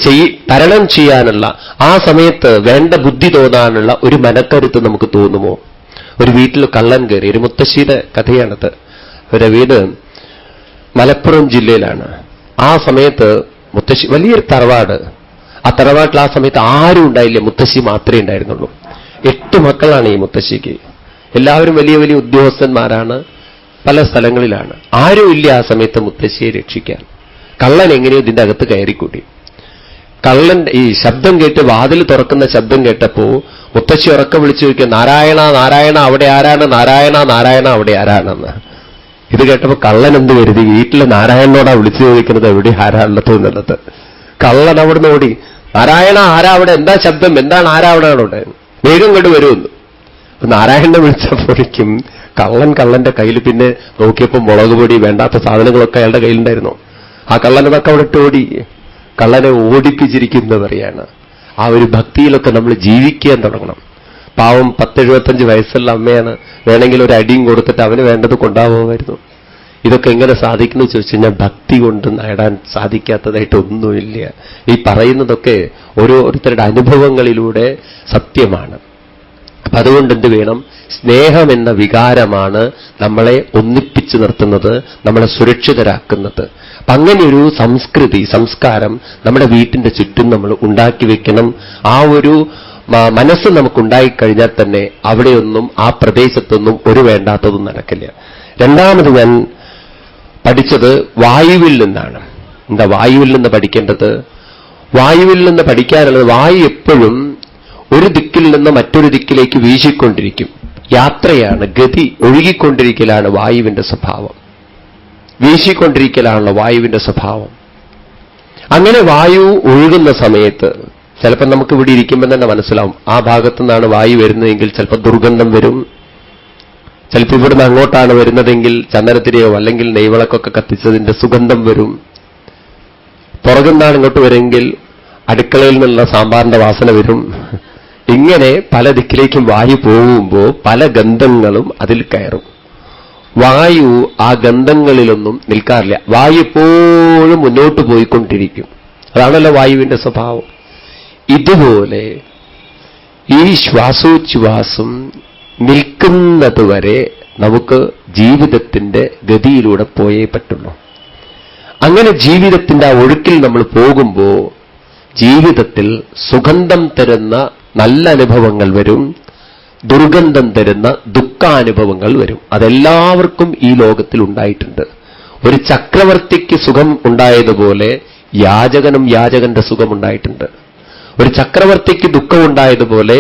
തരണം ചെയ്യാനുള്ള, ആ സമയത്ത് വേണ്ട ബുദ്ധി തോന്നാനുള്ള ഒരു മനക്കരുത്ത് നമുക്ക് തോന്നുമോ? ഒരു വീട്ടിൽ കള്ളൻ കയറി, ഒരു മുത്തശ്ശിയുടെ കഥയാണത്. അവരുടെ വീട് മലപ്പുറം ജില്ലയിലാണ്. ആ സമയത്ത് മുത്തശ്ശി, വലിയൊരു തറവാട്. ആ തറവാട്ടിൽ ആ സമയത്ത് ആരും ഉണ്ടായില്ല, മുത്തശ്ശി മാത്രമേ ഉണ്ടായിരുന്നുള്ളൂ. 8 മക്കളാണ് ഈ മുത്തശ്ശിക്ക്. എല്ലാവരും വലിയ വലിയ ഉദ്യോഗസ്ഥന്മാരാണ്, പല സ്ഥലങ്ങളിലാണ്. ആരും ഇല്ല ആ സമയത്ത് മുത്തശ്ശിയെ രക്ഷിക്കാൻ. കള്ളൻ എങ്ങനെയോ ഇതിന്റെ അകത്ത് കയറിക്കൂട്ടി. കള്ളൻ ഈ ശബ്ദം കേട്ട്, വാതിൽ തുറക്കുന്ന ശബ്ദം കേട്ടപ്പോ മുത്തശ്ശി ഉറക്കം വിളിച്ചു ചോദിക്കുക, നാരായണ നാരായണ അവിടെ ആരാണ്, നാരായണ നാരായണ അവിടെ ആരാണെന്ന്. ഇത് കേട്ടപ്പോ കള്ളൻ എന്ത് കരുതി, വീട്ടിലെ നാരായണനോടാ വിളിച്ചു ചോദിക്കുന്നത് എവിടെ ആരാളുള്ളത് എന്നുള്ളത്. കള്ളൻ അവിടുന്ന് ഓടി, നാരായണ ആരാ അവിടെ, എന്താ ശബ്ദം, എന്താണ്, ആരാ അവിടെ അവിടെ, വേഗം കൊണ്ട് വരുമെന്ന്. നാരായണനെ വിളിച്ചപ്പോഴേക്കും കള്ളന്റെ കയ്യിൽ പിന്നെ നോക്കിയപ്പോൾ മുളക് പൊടി, വേണ്ടാത്ത സാധനങ്ങളൊക്കെ അയാളുടെ കയ്യിലുണ്ടായിരുന്നു. ആ കള്ളനതൊക്കെ അവിടെ ഇട്ട് ഓടി. കള്ളനെ ഓടിപ്പിച്ചിരിക്കുന്നത് പറയാണ്. ആ ഒരു ഭക്തിയിലൊക്കെ നമ്മൾ ജീവിക്കാൻ തുടങ്ങണം. പാവം 10-75 വയസ്സുള്ള അമ്മയാണ്, വേണമെങ്കിൽ ഒരു അടിയും കൊടുത്തിട്ട് അവന് വേണ്ടത് കൊണ്ടാവുമായിരുന്നു. ഇതൊക്കെ എങ്ങനെ സാധിക്കുന്നു ചോദിച്ചു കഴിഞ്ഞാൽ ഭക്തി കൊണ്ട് നേടാൻ സാധിക്കാത്തതായിട്ട് ഒന്നുമില്ല. ഈ പറയുന്നതൊക്കെ ഓരോരുത്തരുടെ അനുഭവങ്ങളിലൂടെ സത്യമാണ്. അപ്പൊ അതുകൊണ്ട് എന്ത് വേണം? സ്നേഹം എന്ന വികാരമാണ് നമ്മളെ ഒന്നിപ്പിച്ചു നിർത്തുന്നത്, നമ്മളെ സുരക്ഷിതരാക്കുന്നത്. അപ്പൊ അങ്ങനെയൊരു സംസ്കൃതി, സംസ്കാരം നമ്മുടെ വീട്ടിന്റെ ചുറ്റും നമ്മൾ ഉണ്ടാക്കി വെക്കണം. ആ ഒരു മനസ്സ് നമുക്കുണ്ടായിക്കഴിഞ്ഞാൽ തന്നെ അവിടെയൊന്നും, ആ പ്രദേശത്തൊന്നും ഒരു വേണ്ടാത്തതും നടക്കില്ല. രണ്ടാമത് ഞാൻ പഠിച്ചത് വായുവിൽ നിന്നാണ്. എന്താ വായുവിൽ നിന്ന് പഠിക്കേണ്ടത്? വായുവിൽ നിന്ന് പഠിക്കാനുള്ളത്, വായു എപ്പോഴും ഒരു ദിക്കിൽ നിന്ന് മറ്റൊരു ദിക്കിലേക്ക് വീശിക്കൊണ്ടിരിക്കും. യാത്രയാണ്, ഗതി, ഒഴുകിക്കൊണ്ടിരിക്കലാണ് വായുവിന്റെ സ്വഭാവം. വീശിക്കൊണ്ടിരിക്കലാണല്ലോ വായുവിന്റെ സ്വഭാവം. അങ്ങനെ വായു ഒഴുകുന്ന സമയത്ത് ചിലപ്പോൾ നമുക്ക് ഇവിടെ ഇരിക്കുമ്പോൾ തന്നെ മനസ്സിലാവും, ആ ഭാഗത്തു നിന്നാണ് വായു വരുന്നതെങ്കിൽ ചിലപ്പോൾ ദുർഗന്ധം വരും. ചിലപ്പോൾ ഇവിടുന്ന് അങ്ങോട്ടാണ് വരുന്നതെങ്കിൽ ചന്ദനത്തിരെയോ അല്ലെങ്കിൽ നെയ്വിളക്കൊക്കെ കത്തിച്ചതിന്റെ സുഗന്ധം വരും. പുറകുന്നാണ് ഇങ്ങോട്ട് വരുമെങ്കിൽ അടുക്കളയിൽ നിന്നുള്ള സാമ്പാറിന്റെ വാസന വരും. ഇങ്ങനെ പല ദിക്കിലേക്കും വായു പോകുമ്പോൾ പല ഗന്ധങ്ങളും അതിൽ കയറും. വായു ആ ഗന്ധങ്ങളിലൊന്നും നിൽക്കാറില്ല. വായു എപ്പോഴും മുന്നോട്ട് പോയിക്കൊണ്ടിരിക്കും. അതാണല്ലോ വായുവിന്റെ സ്വഭാവം. ഇതുപോലെ ഈ ശ്വാസോച്ഛ്വാസം നിൽക്കുന്നതുവരെ നമുക്ക് ജീവിതത്തിന്റെ ഗതിയിലൂടെ പോയേ പറ്റുള്ളൂ. അങ്ങനെ ജീവിതത്തിന്റെ ആ ഒഴുക്കിൽ നമ്മൾ പോകുമ്പോൾ ജീവിതത്തിൽ സുഗന്ധം തരുന്ന നല്ല അനുഭവങ്ങൾ വരും, ദുർഗന്ധം തരുന്ന ദുഃഖാനുഭവങ്ങൾ വരും. അതെല്ലാവർക്കും ഈ ലോകത്തിൽ ഉണ്ടായിട്ടുണ്ട്. ഒരു ചക്രവർത്തിക്ക് സുഖം ഉണ്ടായതുപോലെ യാചകനും യാചകന്റെ സുഖം ഉണ്ടായിട്ടുണ്ട്. ഒരു ചക്രവർത്തിക്ക് ദുഃഖമുണ്ടായതുപോലെ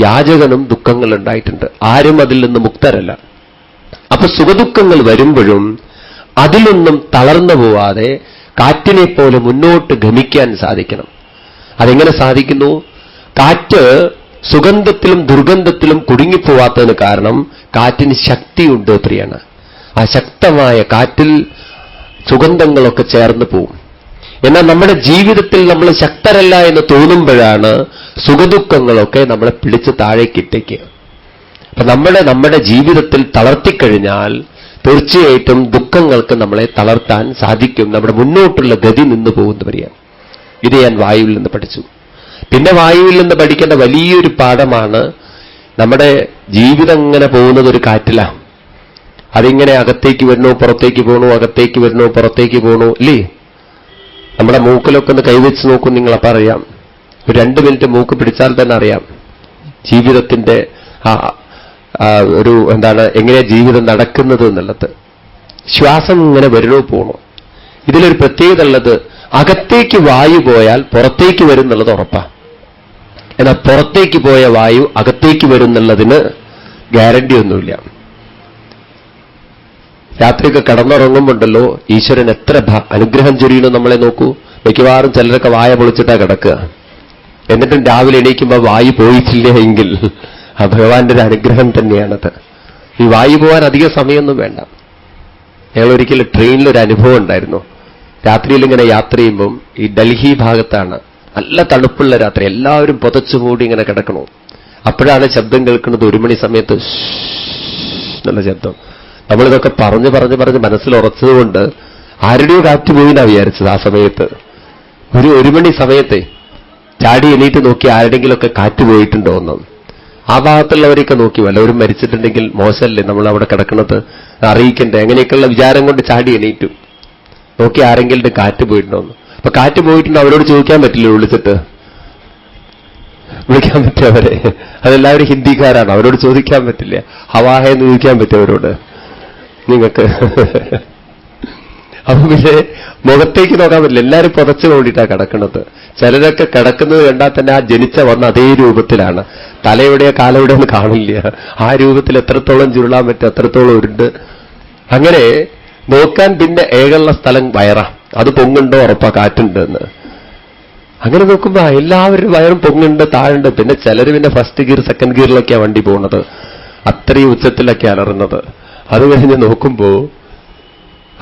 യാചകനും ദുഃഖങ്ങൾ ഉണ്ടായിട്ടുണ്ട്. ആരും അതിൽ നിന്ന് മുക്തരല്ല. അപ്പൊ സുഖദുഃഖങ്ങൾ വരുമ്പോഴും അതിലൊന്നും തളർന്നു പോവാതെ കാറ്റിനെ പോലെ മുന്നോട്ട് ഗമിക്കാൻ സാധിക്കണം. അതെങ്ങനെ സാധിക്കുന്നു? കാറ്റ് സുഗന്ധത്തിലും ദുർഗന്ധത്തിലും കുടുങ്ങിപ്പോവാത്തതിന് കാരണം കാറ്റിന് ശക്തിയുണ്ട് പ്രിയാണ്. ആ ശക്തമായ കാറ്റിൽ സുഗന്ധങ്ങളൊക്കെ ചേർന്ന് പോവും. എന്നാൽ നമ്മുടെ ജീവിതത്തിൽ നമ്മൾ ശക്തരല്ല എന്ന് തോന്നുമ്പോഴാണ് സുഖദുഃഖങ്ങളൊക്കെ നമ്മളെ പിടിച്ച് താഴേക്കിട്ടേക്കുക. അപ്പൊ നമ്മുടെ ജീവിതത്തിൽ തളർത്തിക്കഴിഞ്ഞാൽ തീർച്ചയായിട്ടും ദുഃഖങ്ങൾക്ക് നമ്മളെ തളർത്താൻ സാധിക്കും. നമ്മുടെ മുന്നോട്ടുള്ള ഗതി നിന്ന് പോകുന്നു പറയാം. ഇത് ഞാൻ വായുവിൽ നിന്ന് പഠിച്ചു. പിന്നെ വായുവിൽ നിന്ന് പഠിക്കേണ്ട വലിയൊരു പാഠമാണ്, നമ്മുടെ ജീവിതം ഇങ്ങനെ പോകുന്നത് ഒരു കാറ്റിലാണ്. അതിങ്ങനെ അകത്തേക്ക് വരണോ പുറത്തേക്ക് പോകണോ, അകത്തേക്ക് വരണോ പുറത്തേക്ക് പോകണോ, ഇല്ലേ? നമ്മുടെ മൂക്കിലൊക്കെ ഒന്ന് കൈവച്ച് നോക്കും, നിങ്ങളപ്പോൾ അറിയാം. ഒരു 2 മിനിറ്റ് മൂക്ക് പിടിച്ചാൽ തന്നെ അറിയാം ജീവിതത്തിന്റെ ഒരു എങ്ങനെയാ ജീവിതം നടക്കുന്നത് എന്നുള്ളത്. ശ്വാസം ഇങ്ങനെ വരണോ പോകണോ. ഇതിലൊരു പ്രത്യേകത ഉള്ളത്, അകത്തേക്ക് വായു പോയാൽ പുറത്തേക്ക് വരും എന്നുള്ളത് ഉറപ്പാണ്. എന്നാൽ പുറത്തേക്ക് പോയ വായു അകത്തേക്ക് വരും എന്നുള്ളതിന് ഗ്യാരണ്ടി ഒന്നുമില്ല. രാത്രിയൊക്കെ കിടന്നുറങ്ങുമ്പോണ്ടല്ലോ ഈശ്വരൻ എത്ര അനുഗ്രഹം ചൊരിയണം നമ്മളെ നോക്കൂ. മിക്കവാറും ചിലരൊക്കെ വായ പൊളിച്ചിട്ടാ കിടക്കുക. എന്നിട്ടും രാവിലെ എണീക്കുമ്പോൾ വായു പോയിട്ടില്ല എങ്കിൽ ആ ഭഗവാന്റെ ഒരു അനുഗ്രഹം തന്നെയാണത്. ഈ വായു പോകാൻ അധിക സമയമൊന്നും വേണ്ട. ഞങ്ങളൊരിക്കലും ട്രെയിനിലൊരു അനുഭവം ഉണ്ടായിരുന്നു. രാത്രിയിൽ ഇങ്ങനെ യാത്ര ചെയ്യുമ്പം ഈ ഡൽഹി ഭാഗത്താണ്, നല്ല തണുപ്പുള്ള രാത്രി, എല്ലാവരും പുതച്ചുകൂടി ഇങ്ങനെ കിടക്കണു. അപ്പോഴാണ് ശബ്ദം കേൾക്കുന്നത് 1 മണി സമയത്ത് എന്നുള്ള ശബ്ദം. നമ്മളിതൊക്കെ പറഞ്ഞ് മനസ്സിൽ ഉറച്ചതുകൊണ്ട് ആരുടെയോ കാറ്റ് പോയിന്നാ വിചാരിച്ചത്. ആ സമയത്ത് 1 മണി സമയത്തെ ചാടി എണീറ്റ് നോക്കി ആരുടെങ്കിലുമൊക്കെ കാറ്റ് പോയിട്ടുണ്ടോ എന്ന്. ആ ഭാഗത്തുള്ളവരെയൊക്കെ നോക്കി, വല്ലവരും മരിച്ചിട്ടുണ്ടെങ്കിൽ മോശമല്ലേ നമ്മൾ അവിടെ കിടക്കുന്നത്, അറിയിക്കണ്ടേ, അങ്ങനെയൊക്കെയുള്ള വിചാരം കൊണ്ട് ചാടി എണീറ്റു നോക്കി ആരെങ്കിലും കാറ്റ് പോയിട്ടുണ്ടോന്ന്. അപ്പൊ കാറ്റ് പോയിട്ടുണ്ടോ അവരോട് ചോദിക്കാൻ പറ്റില്ല, വിളിക്കാൻ പറ്റും അവരെ. അതെല്ലാവരും ഹിന്ദിക്കാരാണ്, അവരോട് ചോദിക്കാൻ പറ്റില്ല. ഹവാഹ എന്ന് ചോദിക്കാൻ പറ്റും അവരോട് നിങ്ങൾക്ക്. അപ്പൊ പിന്നെ മുഖത്തേക്ക് നോക്കാൻ പറ്റില്ല, എല്ലാവരും പുതച്ചു കൊണ്ടിട്ടാണ് കിടക്കുന്നത്. ചിലരൊക്കെ കിടക്കുന്നത് കണ്ടാൽ തന്നെ ആ ജനിച്ച വന്ന അതേ രൂപത്തിലാണ്. തലയെവിടെയോ കാലെവിടെയോ ഒന്നും കാണില്ല. ആ രൂപത്തിൽ എത്രത്തോളം ചുരുളാൻ പറ്റും അത്രത്തോളം ഉരുണ്ട്. അങ്ങനെ നോക്കാൻ പിന്നെ ഏകുള്ള സ്ഥലം വയറാ, അത് പൊങ്ങുണ്ടോ ഉറപ്പാ കാറ്റുണ്ട് എന്ന്. അങ്ങനെ നോക്കുമ്പോ എല്ലാവരും വയറും പൊങ്ങുണ്ട്, താഴുണ്ട്. പിന്നെ ചിലർ പിന്നെ ഫസ്റ്റ് ഗിയർ സെക്കൻഡ് ഗിയറിലൊക്കെയാണ് വണ്ടി പോകുന്നത്, അത്രയും ഉച്ചത്തിലൊക്കെ അലറുന്നത്. അത് കഴിഞ്ഞ് നോക്കുമ്പോ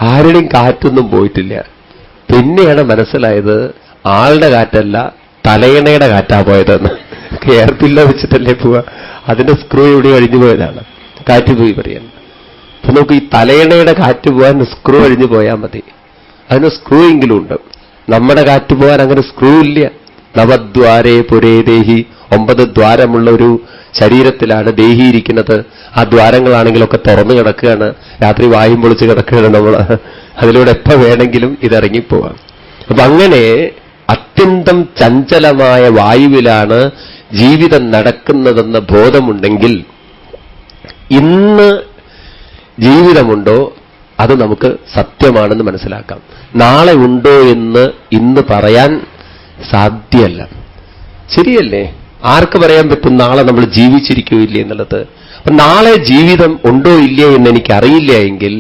ആരുടെയും കാറ്റൊന്നും പോയിട്ടില്ല. പിന്നെയാണ് മനസ്സിലായത് ആളുടെ കാറ്റല്ല തലയണയുടെ കാറ്റാ പോയതെന്ന്. എയർപില്ല വെച്ചിട്ടല്ലേ പോവാ, അതിന്റെ സ്ക്രൂ ഇവിടെ അഴിഞ്ഞു പോയതാണ്, കാറ്റ് പോയി പറയാൻ. അപ്പൊ നമുക്ക് ഈ തലയണയുടെ കാറ്റ് പോകാൻ സ്ക്രൂ അഴിഞ്ഞു പോയാൽ മതി, അതിന് സ്ക്രൂ എങ്കിലും ഉണ്ട്. നമ്മുടെ കാറ്റ് പോകാൻ അങ്ങനെ സ്ക്രൂ ഇല്ല. നവദ്വാരേ പുരേ ദേഹി, 9 ദ്വാരമുള്ള ഒരു ശരീരത്തിലാണ് ദേഹി ഇരിക്കുന്നത്. ആ ദ്വാരങ്ങളാണെങ്കിലൊക്കെ തുറന്നു കിടക്കുകയാണ്, രാത്രി വായും പൊളിച്ച് കിടക്കുകയാണ് നമ്മൾ. അതിലൂടെ എപ്പോൾ വേണമെങ്കിലും ഇതിറങ്ങിപ്പോവാം. അപ്പൊ അങ്ങനെ അത്യന്തം ചഞ്ചലമായ വായുവിലാണ് ജീവിതം നടക്കുന്നതെന്ന ബോധമുണ്ടെങ്കിൽ ഇന്ന് ജീവിതമുണ്ടോ അത് നമുക്ക് സത്യമാണെന്ന് മനസ്സിലാക്കാം. നാളെ ഉണ്ടോ എന്ന് ഇന്ന് പറയാൻ സാധ്യമല്ല. ശരിയല്ലേ? ആർക്ക് പറയാൻ പറ്റും നാളെ നമ്മൾ ജീവിച്ചിരിക്കുകയില്ലേ എന്നുള്ളത്? അപ്പൊ നാളെ ജീവിതം ഉണ്ടോ ഇല്ലേ എന്ന് എനിക്കറിയില്ല എങ്കിൽ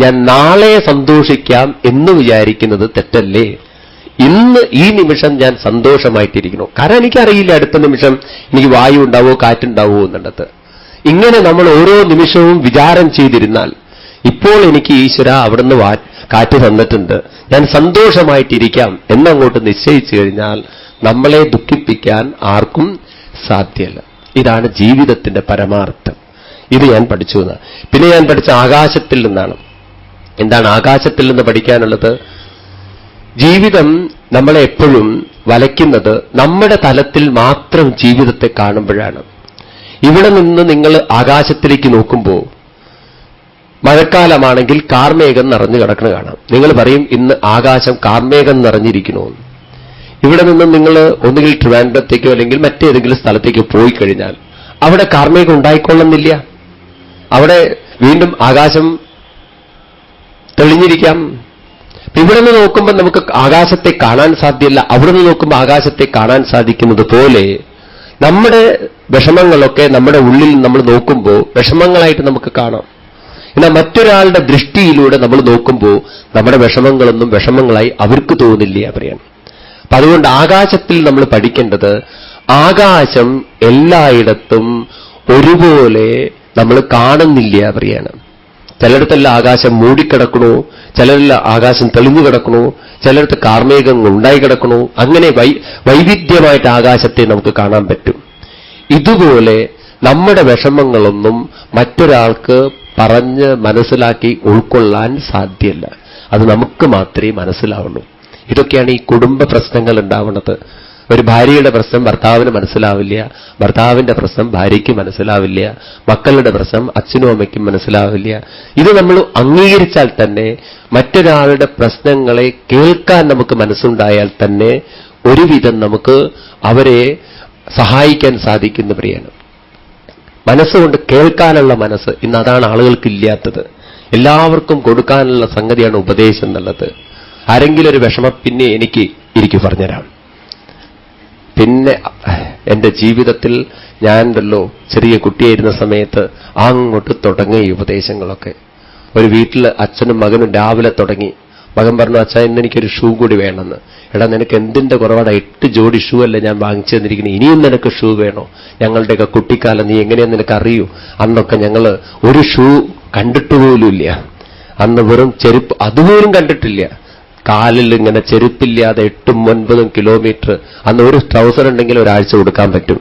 ഞാൻ നാളെ സന്തോഷിക്കാം എന്ന് വിചാരിക്കുന്നത് തെറ്റല്ലേ? ഇന്ന് ഈ നിമിഷം ഞാൻ സന്തോഷമായിട്ടിരിക്കുന്നു. കാരണം എനിക്കറിയില്ല അടുത്ത നിമിഷം എനിക്ക് വായു ഉണ്ടാവോ കാറ്റുണ്ടാവോ എന്നുള്ളത്. ഇങ്ങനെ നമ്മൾ ഓരോ നിമിഷവും വിചാരം ചെയ്തിരുന്നാൽ, ഇപ്പോൾ എനിക്ക് ഈശ്വര അവിടുന്ന് കാറ്റ് തന്നിട്ടുണ്ട്, ഞാൻ സന്തോഷമായിട്ടിരിക്കാം എന്നങ്ങോട്ട് നിശ്ചയിച്ചു കഴിഞ്ഞാൽ നമ്മളെ ദുഃഖിപ്പിക്കാൻ ആർക്കും സാധ്യമല്ല. ഇതാണ് ജീവിതത്തിന്റെ പരമാർത്ഥം. ഇത് ഞാൻ പഠിച്ചു എന്ന്. പിന്നെ ഞാൻ പഠിച്ച ആകാശത്തിൽ നിന്നാണ്. എന്താണ് ആകാശത്തിൽ നിന്ന് പഠിക്കാനുള്ളത്? ജീവിതം നമ്മളെ എപ്പോഴും വലയ്ക്കുന്നത് നമ്മുടെ തലത്തിൽ മാത്രം ജീവിതത്തെ കാണുമ്പോഴാണ്. ഇവിടെ നിന്ന് നിങ്ങൾ ആകാശത്തിലേക്ക് നോക്കുമ്പോൾ മഴക്കാലമാണെങ്കിൽ കാർമേഘം നിറഞ്ഞു കിടക്കുന്നത് കാണാം. നിങ്ങൾ പറയും ഇന്ന് ആകാശം കാർമേഘം നിറഞ്ഞിരിക്കണമെന്ന്. ഇവിടെ നിന്ന് നിങ്ങൾ ഒന്നുകിൽ ട്രിവാൻഡ്രത്തേക്കോ അല്ലെങ്കിൽ മറ്റേതെങ്കിലും സ്ഥലത്തേക്ക് പോയി കഴിഞ്ഞാൽ അവിടെ കാർമേഘം ഉണ്ടായിക്കൊള്ളുന്നില്ല. അവിടെ വീണ്ടും ആകാശം തെളിഞ്ഞിരിക്കാം. ഇവിടെ നിന്ന് നോക്കുമ്പോൾ നമുക്ക് ആകാശത്തെ കാണാൻ സാധ്യമല്ല. അവിടെ നിന്ന് നോക്കുമ്പോൾ ആകാശത്തെ കാണാൻ സാധിക്കുന്നത് പോലെ നമ്മുടെ വിഷമങ്ങളൊക്കെ നമ്മുടെ ഉള്ളിൽ നമ്മൾ നോക്കുമ്പോൾ വിഷമങ്ങളായിട്ട് നമുക്ക് കാണാം. എന്നാൽ മറ്റൊരാളുടെ ദൃഷ്ടിയിലൂടെ നമ്മൾ നോക്കുമ്പോൾ നമ്മുടെ വിഷമങ്ങളൊന്നും വിഷമങ്ങളായി അവർക്ക് തോന്നില്ല പറയാണ്. അപ്പൊ അതുകൊണ്ട് ആകാശത്തിൽ നമ്മൾ പഠിക്കേണ്ടത് ആകാശം എല്ലായിടത്തും ഒരുപോലെ നമ്മൾ കാണുന്നില്ല പറയാണ്. ചിലയിടത്തെല്ലാം ആകാശം മൂടിക്കിടക്കണു, ചിലരെല്ലാം ആകാശം തെളിഞ്ഞു കിടക്കണു, ചിലയിടത്ത് കാർമേഘങ്ങൾ ഉണ്ടായി കിടക്കണു. അങ്ങനെ വൈവിധ്യമായിട്ട് ആകാശത്തെ നമുക്ക് കാണാൻ പറ്റും. ഇതുപോലെ നമ്മുടെ വിഷമങ്ങളൊന്നും മറ്റൊരാൾക്ക് പറഞ്ഞ് മനസ്സിലാക്കി ഉൾക്കൊള്ളാൻ സാധ്യമല്ല. അത് നമുക്ക് മാത്രമേ മനസ്സിലാവുള്ളൂ. ഇതൊക്കെയാണ് ഈ കുടുംബ പ്രശ്നങ്ങൾ ഉണ്ടാവുന്നത്. ഒരു ഭാര്യയുടെ പ്രശ്നം ഭർത്താവിന് മനസ്സിലാവില്ല, ഭർത്താവിന്റെ പ്രശ്നം ഭാര്യയ്ക്ക് മനസ്സിലാവില്ല, മക്കളുടെ പ്രശ്നം അച്ഛനും അമ്മയ്ക്കും മനസ്സിലാവില്ല. ഇത് നമ്മൾ അംഗീകരിച്ചാൽ തന്നെ മറ്റൊരാളുടെ പ്രശ്നങ്ങളെ കേൾക്കാൻ നമുക്ക് മനസ്സുണ്ടായാൽ തന്നെ ഒരുവിധം നമുക്ക് അവരെ സഹായിക്കാൻ സാധിക്കുന്ന പ്രിയാണ്. മനസ്സുകൊണ്ട് കേൾക്കാനുള്ള മനസ്സ് ഇന്ന് അതാണ് ആളുകൾക്കില്ലാത്തത്. എല്ലാവർക്കും കൊടുക്കാനുള്ള സംഗതിയാണ് ഉപദേശം എന്നുള്ളത്. ആരെങ്കിലും ഒരു വിഷമം പിന്നെ എനിക്ക് പറഞ്ഞുതരാം. പിന്നെ എൻ്റെ ജീവിതത്തിൽ ഞാനുണ്ടല്ലോ ചെറിയ കുട്ടിയായിരുന്ന സമയത്ത് അങ്ങോട്ട് തുടങ്ങിയ ഈ ഉപദേശങ്ങളൊക്കെ. ഒരു വീട്ടിൽ അച്ഛനും മകനും രാവിലെ തുടങ്ങി. മകൻ പറഞ്ഞു, അച്ഛാ ഇന്ന് എനിക്കൊരു ഷൂ കൂടി വേണമെന്ന്. എടാ നിനക്ക് എന്തിന്റെ കുറവാണ്? 8 ജോഡി ഷൂ അല്ലേ ഞാൻ വാങ്ങിച്ചു തന്നിരിക്കുന്നത്, ഇനിയും നിനക്ക് ഷൂ വേണോ? ഞങ്ങളുടെയൊക്കെ കുട്ടിക്കാലം നീ എങ്ങനെയാന്ന് നിനക്ക് അറിയൂ? അന്നൊക്കെ ഞങ്ങൾ ഒരു ഷൂ കണ്ടിട്ടുപോലുമില്ല. അന്ന് വെറും ചെരുപ്പ് അതുപോലും കണ്ടിട്ടില്ല. കാലിൽ ഇങ്ങനെ ചെരുപ്പില്ലാതെ 8-9 കിലോമീറ്റർ. അന്ന് ഒരു ട്രൗസർ ഉണ്ടെങ്കിൽ ഒരാഴ്ച കൊടുക്കാൻ പറ്റും.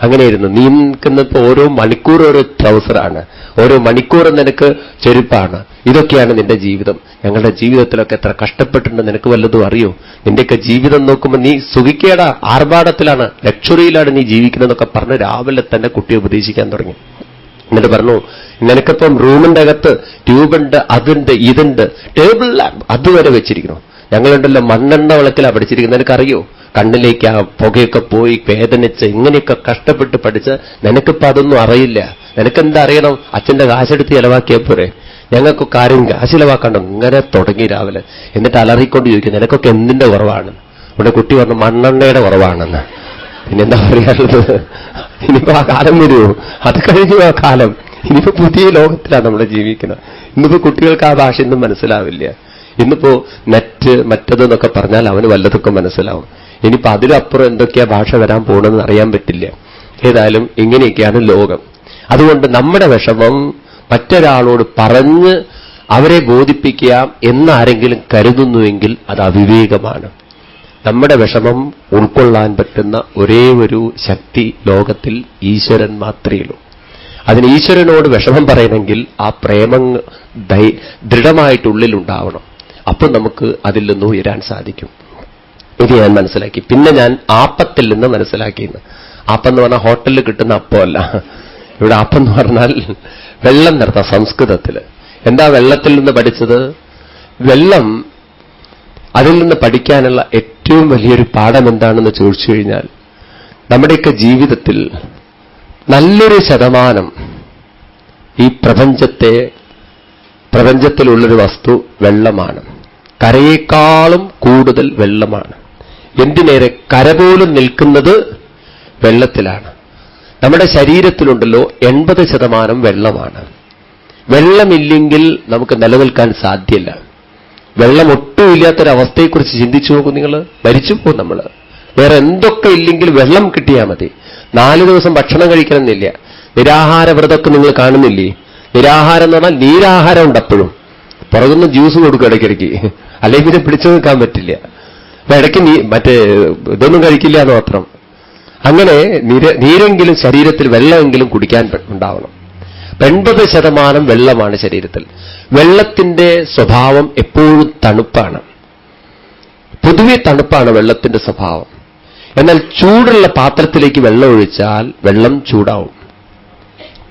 അങ്ങനെയായിരുന്നു. നീ നിൽക്കുന്നപ്പോൾ ഓരോ മണിക്കൂർ ഓരോ ട്രൗസറാണ്, ഓരോ മണിക്കൂർ നിനക്ക് ചെരുപ്പാണ്. ഇതൊക്കെയാണ് നിന്റെ ജീവിതം. ഞങ്ങളുടെ ജീവിതത്തിലൊക്കെ എത്ര കഷ്ടപ്പെട്ടിട്ടുണ്ട് നിനക്ക് വല്ലതും അറിയോ? നിന്റെയൊക്കെ ജീവിതം നോക്കുമ്പോൾ നീ സുഖിക്കേടാ, ആർഭാടത്തിലാണ്, ലക്ഷറിയിലാണ് നീ ജീവിക്കുന്നതെന്നൊക്കെ പറഞ്ഞ് രാവിലെ തന്നെ കുട്ടിയെ ഉപദേശിക്കാൻ തുടങ്ങി. എന്നിട്ട് പറഞ്ഞു, നിനക്കിപ്പം റൂമിന്റെ അകത്ത് ട്യൂബുണ്ട്, അതുണ്ട്, ഇതുണ്ട്, ടേബിൾ ലാമ്പ് അതുവരെ വെച്ചിരിക്കണം. ഞങ്ങളുണ്ടല്ലോ മണ്ണെണ്ണ വിളക്കിലാണ് പഠിച്ചിരിക്കുന്നത്. നിനക്കറിയോ? കണ്ണിലേക്ക് ആ പുകയൊക്കെ പോയി വേദനിച്ച് ഇങ്ങനെയൊക്കെ കഷ്ടപ്പെട്ട് പഠിച്ച് നിനക്കിപ്പോ അതൊന്നും അറിയില്ല. നിനക്കെന്താ അറിയണം? അച്ഛന്റെ കാശെടുത്ത് ചെലവാക്കിയാൽ പോരെ. ഞങ്ങൾക്കൊക്കെ ആരും കാശ് ചെലവാക്കണ്ട. ഇങ്ങനെ തുടങ്ങി രാവിലെ. എന്നിട്ട് അലറിക്കൊണ്ട് ചോദിക്കും, നിനക്കൊക്കെ എന്തിന്റെ കുറവാണ്? ഇവിടെ കുട്ടി പറഞ്ഞു, മണ്ണെണ്ണയുടെ കുറവാണെന്ന്. പിന്നെന്താ പറയാനുള്ളത്? ഇനിയിപ്പോ ആ കാലം വരുമോ? അത് കഴിഞ്ഞു ആ കാലം. ഇനിയിപ്പോ പുതിയ ലോകത്തിലാണ് നമ്മൾ ജീവിക്കുന്നത്. ഇന്നിപ്പോ കുട്ടികൾക്ക് ആ ഭാഷ ഒന്നും മനസ്സിലാവില്ല. ഇന്നിപ്പോ നെറ്റ് മറ്റതെന്നൊക്കെ പറഞ്ഞാൽ അവന് വല്ലതൊക്കെ മനസ്സിലാവും. ഇനിയിപ്പോ അതിലപ്പുറം എന്തൊക്കെയാ ഭാഷ വരാൻ പോകണമെന്ന് അറിയാൻ പറ്റില്ല. ഏതായാലും ഇങ്ങനെയൊക്കെയാണ് ലോകം. അതുകൊണ്ട് നമ്മുടെ വിഷമം മറ്റൊരാളോട് പറഞ്ഞ് അവരെ ബോധിപ്പിക്കാം എന്നാരെങ്കിലും കരുതുന്നുവെങ്കിൽ അത് അവിവേകമാണ്. നമ്മുടെ വിഷമം ഉൾക്കൊള്ളാൻ പറ്റുന്ന ഒരേ ഒരു ശക്തി ലോകത്തിൽ ഈശ്വരൻ മാത്രമേ ഉള്ളൂ. അതിന് ഈശ്വരനോട് വിഷമം പറയണമെങ്കിൽ ആ പ്രേമം ദൃഢമായിട്ടുള്ളിലുണ്ടാവണം. അപ്പം നമുക്ക് അതിൽ നിന്ന് ഉയരാൻ സാധിക്കും. ഇത് ഞാൻ മനസ്സിലാക്കി. പിന്നെ ഞാൻ ആപ്പത്തിൽ നിന്ന് മനസ്സിലാക്കിയെന്ന്. ആപ്പം എന്ന് പറഞ്ഞാൽ ഹോട്ടലിൽ കിട്ടുന്ന അപ്പമല്ല. ഇവിടെ ആപ്പം എന്ന് പറഞ്ഞാൽ വെള്ളം നിർത്താം. സംസ്കൃതത്തിൽ എന്താ വെള്ളത്തിൽ നിന്ന് പഠിച്ചത്? വെള്ളം, അതിൽ നിന്ന് പഠിക്കാനുള്ള ഏറ്റവും വലിയൊരു പാഠം എന്താണെന്ന് ചോദിച്ചു കഴിഞ്ഞാൽ, നമ്മുടെയൊക്കെ ജീവിതത്തിൽ നല്ലൊരു ശതമാനം ഈ പ്രപഞ്ചത്തിലുള്ളൊരു വസ്തു വെള്ളമാണ്. കരയേക്കാളും കൂടുതൽ വെള്ളമാണ്. എന്തിനേറെ കര പോലും നിൽക്കുന്നത് വെള്ളത്തിലാണ്. നമ്മുടെ ശരീരത്തിലുണ്ടല്ലോ 80% വെള്ളമാണ്. വെള്ളമില്ലെങ്കിൽ നമുക്ക് നിലനിൽക്കാൻ സാധ്യമല്ല. വെള്ളം ഒട്ടുമില്ലാത്തൊരവസ്ഥയെക്കുറിച്ച് ചിന്തിച്ചു നോക്കൂ നിങ്ങൾ. മരിച്ചു പോകും നമ്മൾ. വേറെ എന്തൊക്കെ ഇല്ലെങ്കിൽ വെള്ളം കിട്ടിയാൽ മതി. 4 ദിവസം ഭക്ഷണം കഴിക്കണമെന്നില്ല. നിരാഹാര വ്രതമൊക്കെ നിങ്ങൾ കാണുന്നില്ലേ? നിരാഹാരം എന്ന് പറഞ്ഞാൽ നീരാഹാരം ഉണ്ട്. അപ്പോഴും പുറകുന്ന ജ്യൂസ് കൊടുക്കും ഇടയ്ക്കിടയ്ക്ക്, അല്ലെങ്കിൽ പിന്നെ പിടിച്ചു നിൽക്കാൻ പറ്റില്ല. അപ്പൊ ഇടയ്ക്ക് മറ്റേ ഇതൊന്നും കഴിക്കില്ല എന്ന് മാത്രം. അങ്ങനെ നീരെങ്കിലും ശരീരത്തിൽ വെള്ളമെങ്കിലും കുടിക്കാൻ ഉണ്ടാവണം. 80% വെള്ളമാണ് ശരീരത്തിൽ. വെള്ളത്തിന്റെ സ്വഭാവം എപ്പോഴും തണുപ്പാണ്. പൊതുവെ തണുപ്പാണ് വെള്ളത്തിന്റെ സ്വഭാവം. എന്നാൽ ചൂടുള്ള പാത്രത്തിലേക്ക് വെള്ളം ഒഴിച്ചാൽ വെള്ളം ചൂടാവും.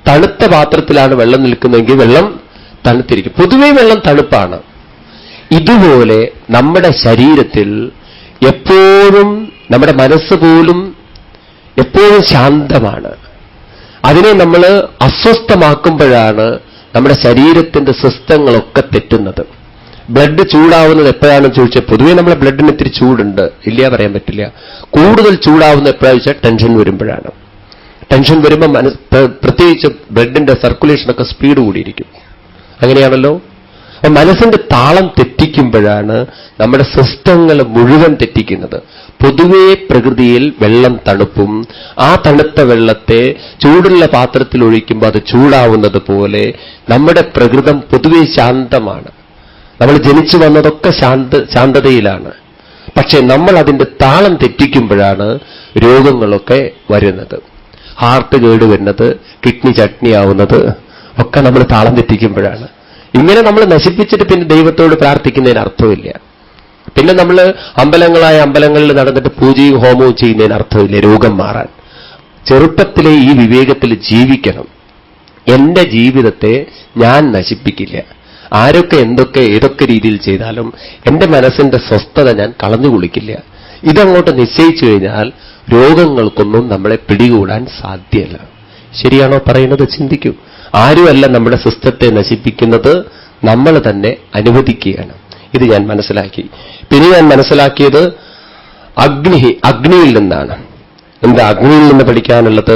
തണുത്ത പാത്രത്തിലാണ് വെള്ളം നിൽക്കുന്നതെങ്കിൽ വെള്ളം തണുത്തിരിക്കും. പൊതുവേ വെള്ളം തണുപ്പാണ്. ഇതുപോലെ നമ്മുടെ ശരീരത്തിൽ എപ്പോഴും നമ്മുടെ മനസ്സ് പോലും എപ്പോഴും ശാന്തമാണ്. അതിനെ നമ്മൾ അസ്വസ്ഥമാക്കുമ്പോഴാണ് നമ്മുടെ ശരീരത്തിന്റെ സിസ്റ്റങ്ങളൊക്കെ തെറ്റുന്നത്. ബ്ലഡ് ചൂടാവുന്നത് എപ്പോഴാണെന്ന് ചോദിച്ചാൽ, പൊതുവേ നമ്മളെ ബ്ലഡിന് ഇത്തിരി ചൂടുണ്ട്, ഇല്ല പറയാൻ പറ്റില്ല. കൂടുതൽ ചൂടാവുന്നത് എപ്പോഴാണെന്ന് വെച്ചാൽ ടെൻഷൻ വരുമ്പോഴാണ്. ടെൻഷൻ വരുമ്പോൾ പ്രത്യേകിച്ച് ബ്ലഡിന്റെ സർക്കുലേഷനൊക്കെ സ്പീഡ് കൂടിയിരിക്കും. അങ്ങനെയാണല്ലോ. അപ്പൊ മനസ്സിന്റെ താളം തെറ്റിക്കുമ്പോഴാണ് നമ്മുടെ സിസ്റ്റങ്ങൾ മുഴുവൻ തെറ്റിക്കുന്നത്. പൊതുവേ പ്രകൃതിയിൽ വെള്ളം തണുപ്പും, ആ തണുത്ത വെള്ളത്തെ ചൂടുള്ള പാത്രത്തിൽ ഒഴിക്കുമ്പോൾ അത് ചൂടാവുന്നത് പോലെ നമ്മുടെ പ്രകൃതം പൊതുവേ ശാന്തമാണ്. നമ്മൾ ജനിച്ചു വന്നതൊക്കെ ശാന്തതയിലാണ്. പക്ഷെ നമ്മൾ അതിന്റെ താളം തെറ്റിക്കുമ്പോഴാണ് രോഗങ്ങളൊക്കെ വരുന്നത്. ഹാർട്ട് കേട് വരുന്നത്, കിഡ്നി ചട്നിയാവുന്നത് ഒക്കെ നമ്മൾ താളം തെറ്റിക്കുമ്പോഴാണ്. ഇങ്ങനെ നമ്മൾ നശിപ്പിച്ചിട്ട് പിന്നെ ദൈവത്തോട് പ്രാർത്ഥിക്കുന്നതിന് അർത്ഥമില്ല. പിന്നെ നമ്മൾ അമ്പലങ്ങളിൽ നടന്നിട്ട് പൂജയും ഹോമവും ചെയ്യുന്നതിന് അർത്ഥമില്ല രോഗം മാറാൻ. ചെറുപ്പത്തിലെ ഈ വിവേകത്തിൽ ജീവിക്കണം. എന്റെ ജീവിതത്തെ ഞാൻ നശിപ്പിക്കില്ല. ആരൊക്കെ ഏതൊക്കെ രീതിയിൽ ചെയ്താലും എന്റെ മനസ്സിന്റെ സ്വസ്ഥത ഞാൻ കളഞ്ഞു കുളിക്കില്ല. ഇതങ്ങോട്ട് നിശ്ചയിച്ചു കഴിഞ്ഞാൽ രോഗങ്ങൾക്കൊന്നും നമ്മളെ പിടികൂടാൻ സാധ്യമല്ല. ശരിയാണോ പറയുന്നത്? ചിന്തിക്കൂ. ആരുമല്ല നമ്മുടെ സിസ്റ്റത്തെ നശിപ്പിക്കുന്നത്, നമ്മൾ തന്നെ അനുവദിക്കുകയാണ്. ഇത് ഞാൻ മനസ്സിലാക്കി. പിന്നെ ഞാൻ മനസ്സിലാക്കിയത് അഗ്നിയിൽ നിന്നാണ്. എന്താ അഗ്നിയിൽ നിന്ന് പഠിക്കാനുള്ളത്?